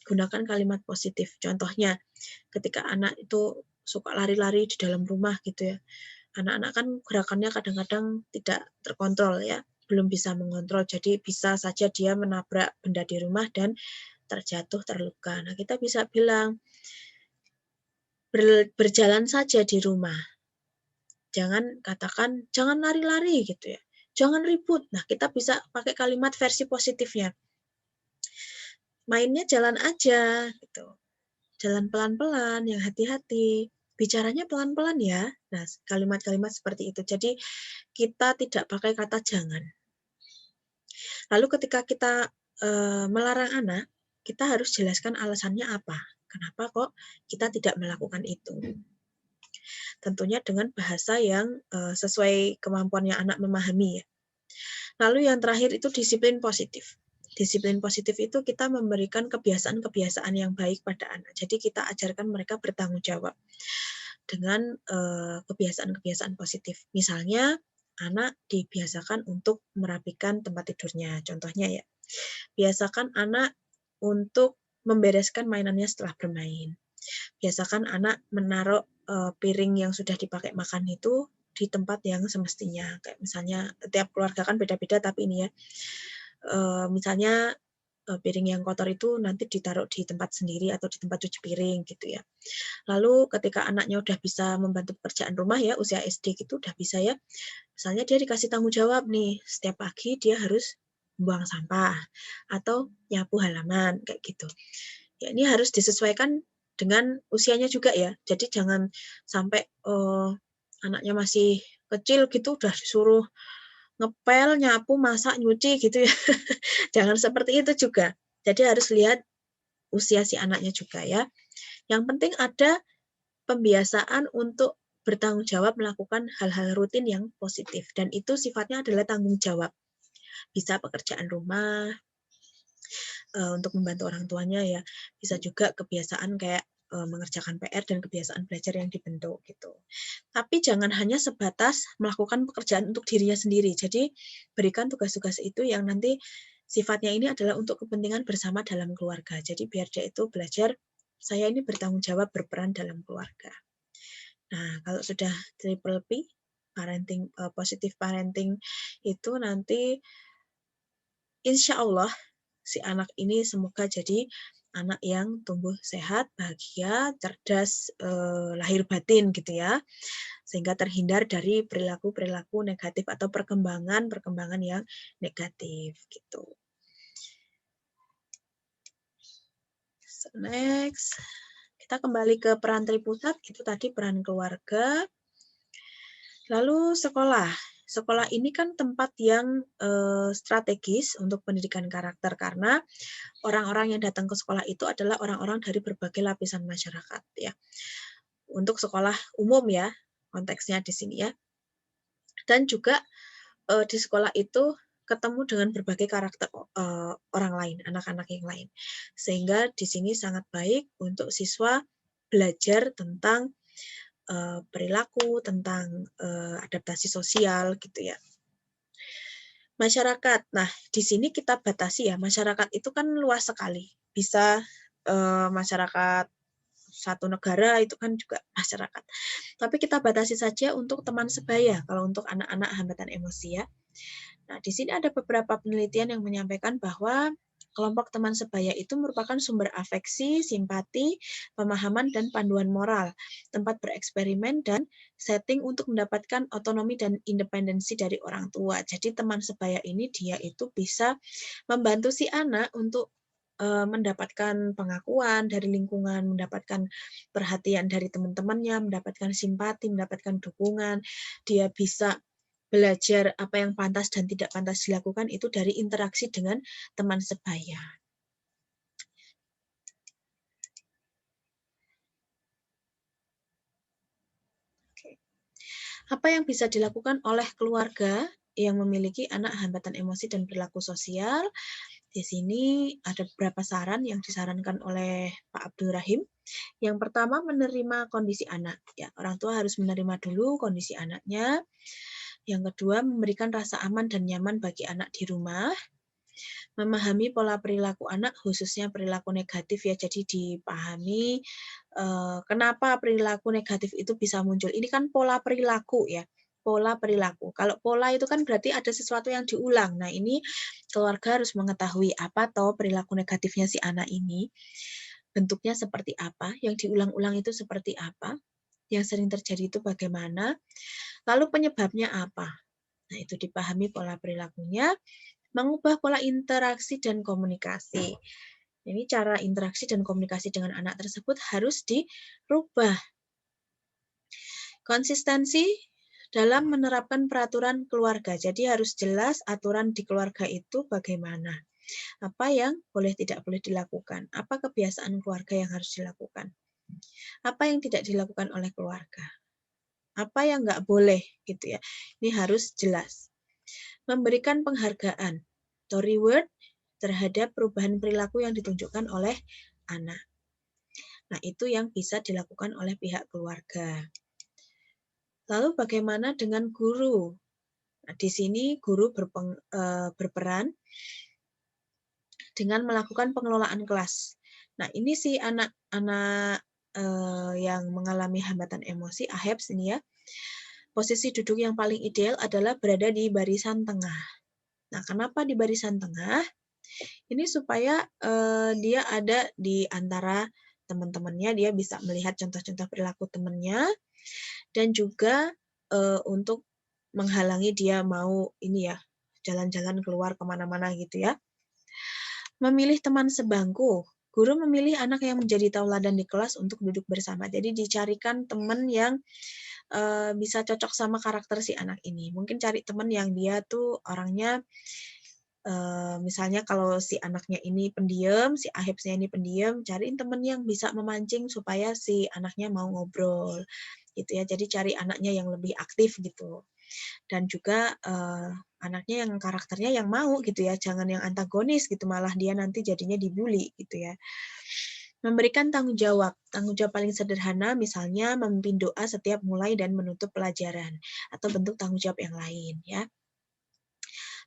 gunakan kalimat positif. Contohnya, ketika anak itu suka lari-lari di dalam rumah gitu ya. Anak-anak kan gerakannya kadang-kadang tidak terkontrol ya, belum bisa mengontrol. Jadi bisa saja dia menabrak benda di rumah dan terjatuh, terluka. Nah, kita bisa bilang, berjalan saja di rumah. Jangan katakan, jangan lari-lari gitu ya. Jangan ribut. Nah, kita bisa pakai kalimat versi positifnya. Mainnya jalan aja gitu. Jalan pelan-pelan, yang hati-hati. Bicaranya pelan-pelan ya. Nah, kalimat-kalimat seperti itu. Jadi kita tidak pakai kata jangan. Lalu ketika kita melarang anak, kita harus jelaskan alasannya apa. Kenapa kok kita tidak melakukan itu. Tentunya dengan bahasa yang sesuai kemampuannya anak memahami ya. Lalu yang terakhir itu disiplin positif. Disiplin positif itu kita memberikan kebiasaan-kebiasaan yang baik pada anak. Jadi kita ajarkan mereka bertanggung jawab dengan kebiasaan-kebiasaan positif. Misalnya anak dibiasakan untuk merapikan tempat tidurnya. Contohnya ya, biasakan anak untuk membereskan mainannya setelah bermain. Biasakan anak menaruh piring yang sudah dipakai makan itu di tempat yang semestinya. Kayak misalnya tiap keluarga kan beda-beda, tapi ini ya, misalnya piring yang kotor itu nanti ditaruh di tempat sendiri atau di tempat cuci piring gitu ya. Lalu ketika anaknya udah bisa membantu pekerjaan rumah ya, usia SD gitu udah bisa ya. Misalnya dia dikasih tanggung jawab nih, setiap pagi dia harus buang sampah atau nyapu halaman kayak gitu. Ya ini harus disesuaikan dengan usianya juga ya. Jadi jangan sampai anaknya masih kecil gitu udah disuruh ngepel, nyapu, masak, nyuci gitu ya. Jangan seperti itu juga. Jadi harus lihat usia si anaknya juga ya. Yang penting ada pembiasaan untuk bertanggung jawab melakukan hal-hal rutin yang positif. Dan itu sifatnya adalah tanggung jawab. Bisa pekerjaan rumah, untuk membantu orang tuanya ya. Bisa juga kebiasaan kayak mengerjakan PR dan kebiasaan belajar yang dibentuk gitu. Tapi jangan hanya sebatas melakukan pekerjaan untuk dirinya sendiri. Jadi berikan tugas-tugas itu yang nanti sifatnya ini adalah untuk kepentingan bersama dalam keluarga. Jadi biar dia itu belajar, saya ini bertanggung jawab berperan dalam keluarga. Nah, kalau sudah triple P, parenting, positive parenting itu nanti insya Allah si anak ini semoga jadi anak yang tumbuh sehat, bahagia, cerdas, lahir batin gitu ya. Sehingga terhindar dari perilaku-perilaku negatif atau perkembangan yang negatif gitu. So, next, kita kembali ke peran Tripusat, itu tadi peran keluarga. Lalu sekolah. Sekolah ini kan tempat yang strategis untuk pendidikan karakter karena orang-orang yang datang ke sekolah itu adalah orang-orang dari berbagai lapisan masyarakat ya. Untuk sekolah umum ya, konteksnya di sini ya. Dan juga di sekolah itu ketemu dengan berbagai karakter orang lain, anak-anak yang lain. Sehingga di sini sangat baik untuk siswa belajar tentang perilaku, tentang adaptasi sosial gitu ya. Masyarakat. Nah, di sini kita batasi ya, masyarakat itu kan luas sekali. Bisa masyarakat satu negara itu kan juga masyarakat. Tapi kita batasi saja untuk teman sebaya kalau untuk anak-anak hambatan emosi ya. Nah, di sini ada beberapa penelitian yang menyampaikan bahwa kelompok teman sebaya itu merupakan sumber afeksi, simpati, pemahaman, dan panduan moral, tempat bereksperimen, dan setting untuk mendapatkan otonomi dan independensi dari orang tua. Jadi teman sebaya ini dia itu bisa membantu si anak untuk mendapatkan pengakuan dari lingkungan, mendapatkan perhatian dari teman-temannya, mendapatkan simpati, mendapatkan dukungan. Dia bisa belajar apa yang pantas dan tidak pantas dilakukan itu dari interaksi dengan teman sebaya. Oke. Apa yang bisa dilakukan oleh keluarga yang memiliki anak hambatan emosi dan perilaku sosial? Di sini ada beberapa saran yang disarankan oleh Pak Abdul Rahim. Yang pertama, menerima kondisi anak. Ya, orang tua harus menerima dulu kondisi anaknya. Yang kedua, memberikan rasa aman dan nyaman bagi anak di rumah. Memahami pola perilaku anak, khususnya perilaku negatif ya, jadi dipahami kenapa perilaku negatif itu bisa muncul. Ini kan pola perilaku ya, pola perilaku. Kalau pola itu kan berarti ada sesuatu yang diulang. Nah, ini keluarga harus mengetahui apa toh perilaku negatifnya si anak ini, bentuknya seperti apa, yang diulang-ulang itu seperti apa, yang sering terjadi itu bagaimana, lalu penyebabnya apa. Nah, itu dipahami pola perilakunya, mengubah pola interaksi dan komunikasi. Ini cara interaksi dan komunikasi dengan anak tersebut harus dirubah. Konsistensi dalam menerapkan peraturan keluarga. Jadi harus jelas aturan di keluarga itu bagaimana. Apa yang boleh tidak boleh dilakukan. Apa kebiasaan keluarga yang harus dilakukan. Apa yang tidak dilakukan oleh keluarga. Apa yang nggak boleh gitu ya. Ini harus jelas. Memberikan penghargaan atau reward terhadap perubahan perilaku yang ditunjukkan oleh anak. Nah, itu yang bisa dilakukan oleh pihak keluarga. Lalu bagaimana dengan guru? Nah, di sini guru berperan dengan melakukan pengelolaan kelas. Nah, ini si anak-anak yang mengalami hambatan emosi, AHEPS ini ya, posisi duduk yang paling ideal adalah berada di barisan tengah. Nah, kenapa di barisan tengah? Ini supaya dia ada di antara teman-temannya, dia bisa melihat contoh-contoh perilaku temannya, dan juga untuk menghalangi dia mau ini ya, jalan-jalan keluar kemana-mana gitu ya. Memilih teman sebangku. Guru memilih anak yang menjadi tauladan di kelas untuk duduk bersama. Jadi dicarikan teman yang bisa cocok sama karakter si anak ini. Mungkin cari teman yang dia tuh orangnya misalnya kalau si anaknya ini pendiam, si AHEPS-nya ini pendiam, cariin temen yang bisa memancing supaya si anaknya mau ngobrol, gitu ya. Jadi cari anaknya yang lebih aktif gitu. Dan juga anaknya yang karakternya yang mau gitu ya, jangan yang antagonis gitu, malah dia nanti jadinya dibully gitu ya. Memberikan tanggung jawab. Tanggung jawab paling sederhana misalnya memimpin doa setiap mulai dan menutup pelajaran atau bentuk tanggung jawab yang lain ya.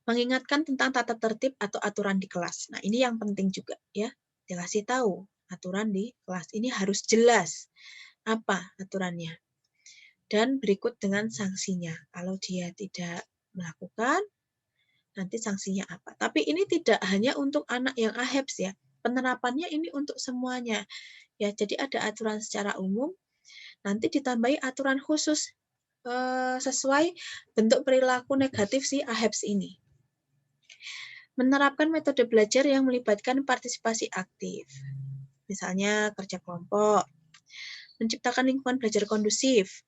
Mengingatkan tentang tata tertib atau aturan di kelas. Nah, ini yang penting juga ya. Dikasih tahu aturan di kelas. Ini harus jelas apa aturannya. Dan berikut dengan sanksinya. Kalau dia tidak melakukan, nanti sanksinya apa. Tapi ini tidak hanya untuk anak yang AHEBS ya. Penerapannya ini untuk semuanya. Ya, jadi ada aturan secara umum, nanti ditambahi aturan khusus sesuai bentuk perilaku negatif si AHEBS ini. Menerapkan metode belajar yang melibatkan partisipasi aktif. Misalnya kerja kelompok, menciptakan lingkungan belajar kondusif,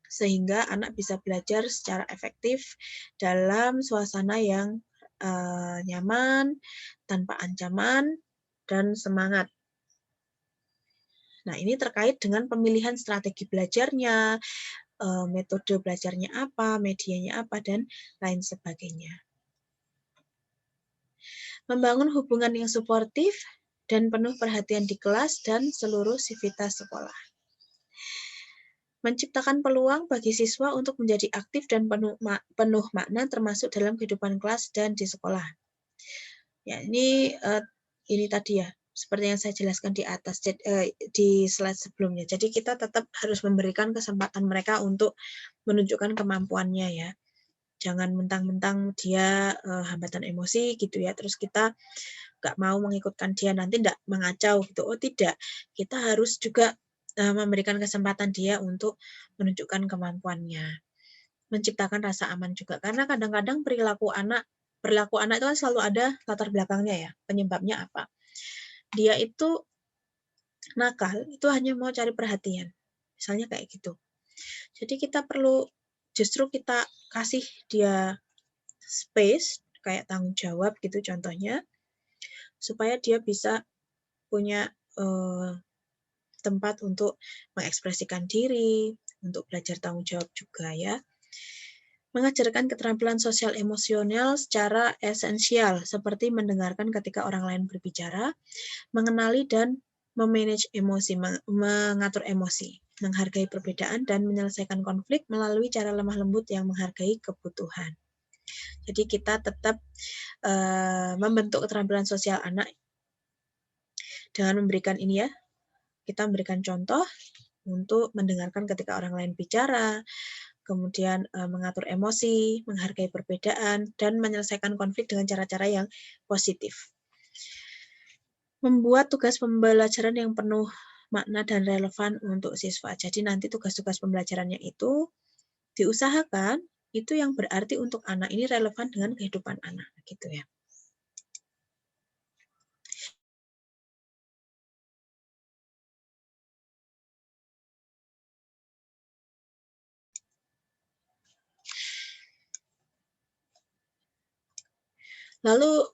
sehingga anak bisa belajar secara efektif dalam suasana yang nyaman, tanpa ancaman, dan semangat. Nah, ini terkait dengan pemilihan strategi belajarnya, metode belajarnya apa, medianya apa, dan lain sebagainya. Membangun hubungan yang suportif dan penuh perhatian di kelas dan seluruh sivitas sekolah. Menciptakan peluang bagi siswa untuk menjadi aktif dan penuh makna termasuk dalam kehidupan kelas dan di sekolah. Ya, ini tadi ya, seperti yang saya jelaskan di atas di slide sebelumnya. Jadi kita tetap harus memberikan kesempatan mereka untuk menunjukkan kemampuannya ya. Jangan mentang-mentang dia hambatan emosi gitu ya, terus kita nggak mau mengikutkan dia, nanti nggak mengacau gitu. Oh tidak, kita harus juga memberikan kesempatan dia untuk menunjukkan kemampuannya. Menciptakan rasa aman juga, karena kadang-kadang perilaku anak itu kan selalu ada latar belakangnya ya, penyebabnya apa. Dia itu nakal, itu hanya mau cari perhatian. Misalnya kayak gitu. Jadi kita perlu justru kita kasih dia space, kayak tanggung jawab gitu contohnya, supaya dia bisa punya tempat untuk mengekspresikan diri, untuk belajar tanggung jawab juga ya. Mengajarkan keterampilan sosial emosional secara esensial, seperti mendengarkan ketika orang lain berbicara, mengenali dan memanage emosi, mengatur emosi, menghargai perbedaan, dan menyelesaikan konflik melalui cara lemah lembut yang menghargai kebutuhan. Jadi kita tetap membentuk keterampilan sosial anak dengan memberikan ini ya, kita memberikan contoh untuk mendengarkan ketika orang lain bicara, kemudian mengatur emosi, menghargai perbedaan, dan menyelesaikan konflik dengan cara-cara yang positif. Membuat tugas pembelajaran yang penuh makna dan relevan untuk siswa. Jadi nanti tugas-tugas pembelajarannya itu diusahakan itu yang berarti untuk anak, ini relevan dengan kehidupan anak gitu ya. Lalu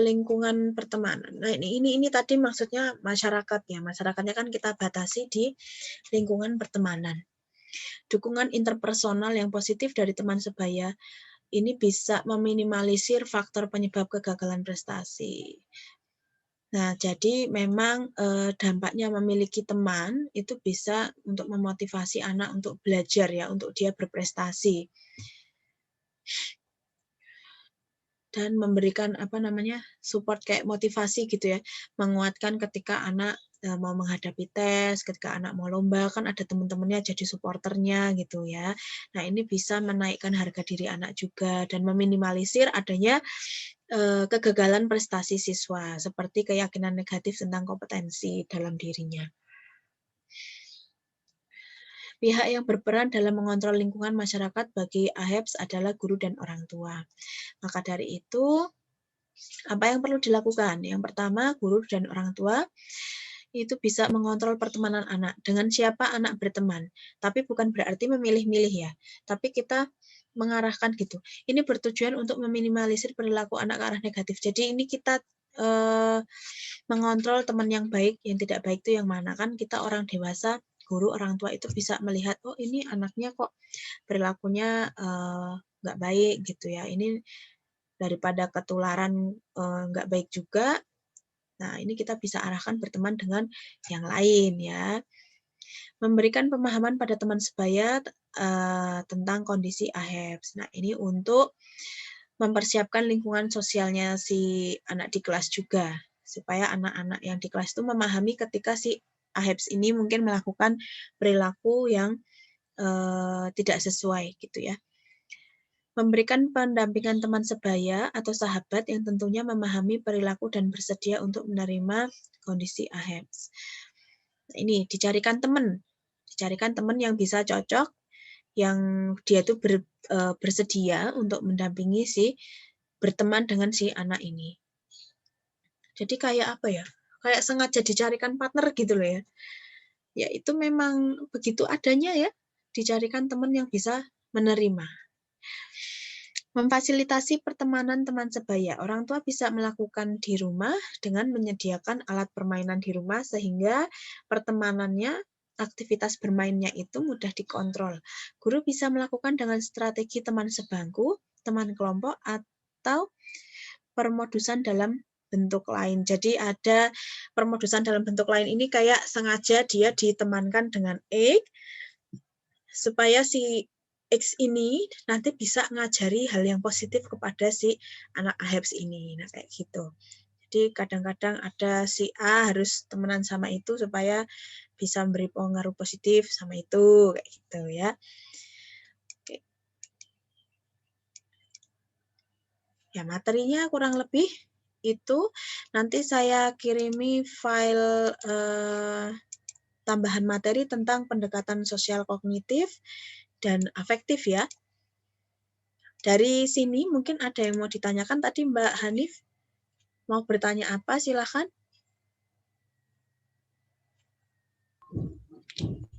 lingkungan pertemanan. Nah, ini tadi maksudnya masyarakat ya. Masyarakatnya kan kita batasi di lingkungan pertemanan. Dukungan interpersonal yang positif dari teman sebaya ini bisa meminimalisir faktor penyebab kegagalan prestasi. Nah, jadi memang dampaknya memiliki teman itu bisa untuk memotivasi anak untuk belajar ya, untuk dia berprestasi. Dan memberikan support kayak motivasi gitu ya, menguatkan ketika anak mau menghadapi tes, ketika anak mau lomba kan ada teman-temannya jadi supporternya gitu ya. Nah, ini bisa menaikkan harga diri anak juga dan meminimalisir adanya kegagalan prestasi siswa seperti keyakinan negatif tentang kompetensi dalam dirinya. Pihak yang berperan dalam mengontrol lingkungan masyarakat bagi AHEBS adalah guru dan orang tua. Maka dari itu, apa yang perlu dilakukan? Yang pertama, guru dan orang tua itu bisa mengontrol pertemanan anak. Dengan siapa anak berteman. Tapi bukan berarti memilih-milih ya. Tapi kita mengarahkan gitu. Ini bertujuan untuk meminimalisir perilaku anak ke arah negatif. Jadi ini kita mengontrol teman yang baik, yang tidak baik itu yang mana. Kan kita orang dewasa, guru, orang tua itu bisa melihat, oh ini anaknya kok perilakunya nggak baik gitu ya. Ini daripada ketularan nggak baik juga, Nah, ini kita bisa arahkan berteman dengan yang lain ya. Memberikan pemahaman pada teman sebaya tentang kondisi AHEPS. Nah, ini untuk mempersiapkan lingkungan sosialnya si anak di kelas juga, supaya anak-anak yang di kelas itu memahami ketika si AHEPS ini mungkin melakukan perilaku yang tidak sesuai gitu ya. Memberikan pendampingan teman sebaya atau sahabat yang tentunya memahami perilaku dan bersedia untuk menerima kondisi AHEPS. Nah, ini dicarikan teman yang bisa cocok, yang dia tuh bersedia untuk mendampingi berteman dengan si anak ini. Jadi kayak apa ya? Kayak sengaja dicarikan partner gitu loh ya. Ya itu memang begitu adanya ya, dicarikan teman yang bisa menerima. Memfasilitasi pertemanan teman sebaya. Orang tua bisa melakukan di rumah dengan menyediakan alat permainan di rumah sehingga pertemanannya, aktivitas bermainnya itu mudah dikontrol. Guru bisa melakukan dengan strategi teman sebangku, teman kelompok, atau permodusan dalam bentuk lain. Jadi ada permodusan dalam bentuk lain ini kayak sengaja dia ditemankan dengan X supaya si X ini nanti bisa ngajari hal yang positif kepada si anak AHEPS ini. Nah, kayak gitu. Jadi kadang-kadang ada si A harus temenan sama itu supaya bisa memberi pengaruh positif sama itu, kayak gitu ya. Oke. Ya, materinya kurang lebih itu. Nanti saya kirimi file tambahan materi tentang pendekatan sosial kognitif dan afektif ya. Dari sini mungkin ada yang mau ditanyakan tadi Mbak Hanif. Mau bertanya apa? Silakan.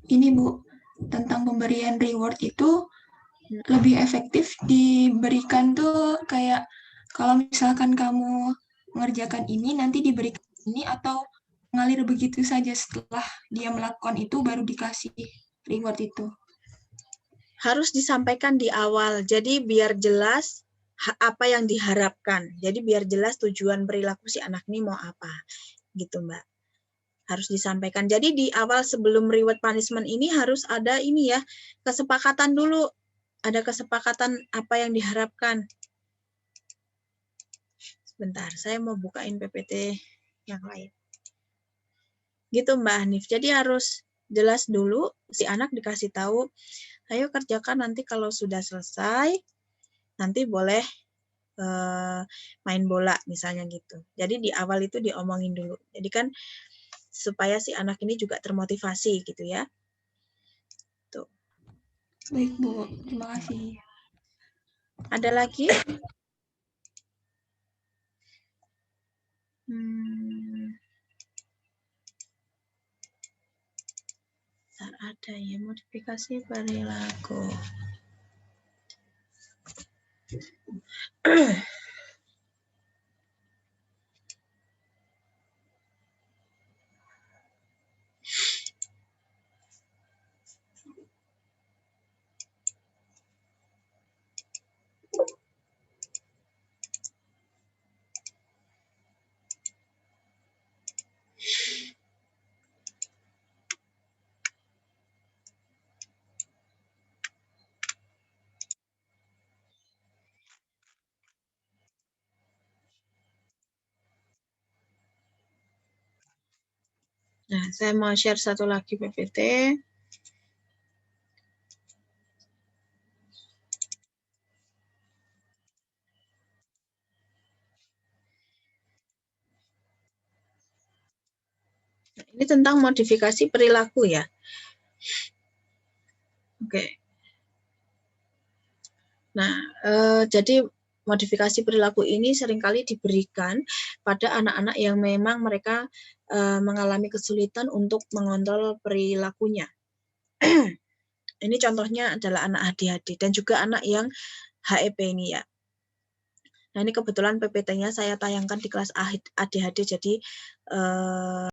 Ini Bu, tentang pemberian reward itu lebih efektif diberikan tuh kayak kalau misalkan kamu mengerjakan ini nanti diberikan ini, atau mengalir begitu saja setelah dia melakukan itu baru dikasih reward itu. Harus disampaikan di awal. Jadi biar jelas apa yang diharapkan. Jadi biar jelas tujuan perilaku si anak ini mau apa. Gitu Mbak. Harus disampaikan. Jadi di awal sebelum reward punishment ini harus ada ini ya, kesepakatan dulu. Ada kesepakatan apa yang diharapkan. Sebentar, saya mau bukain PPT yang lain. Gitu Mbak Hanif. Jadi harus jelas dulu, si anak dikasih tahu, ayo kerjakan nanti kalau sudah selesai, nanti boleh main bola misalnya gitu. Jadi di awal itu diomongin dulu. Jadi kan supaya si anak ini juga termotivasi gitu ya. Tuh. Baik Bu, terima kasih. Ada lagi? Ada ya, modifikasi perilaku. Nah, saya mau share satu lagi PPT. Nah, ini tentang modifikasi perilaku ya. Oke. Nah, jadi modifikasi perilaku ini seringkali diberikan pada anak-anak yang memang mereka mengalami kesulitan untuk mengontrol perilakunya. Ini contohnya adalah anak ADHD dan juga anak yang HEP ini ya. Nah, ini kebetulan PPT-nya saya tayangkan di kelas ADHD, jadi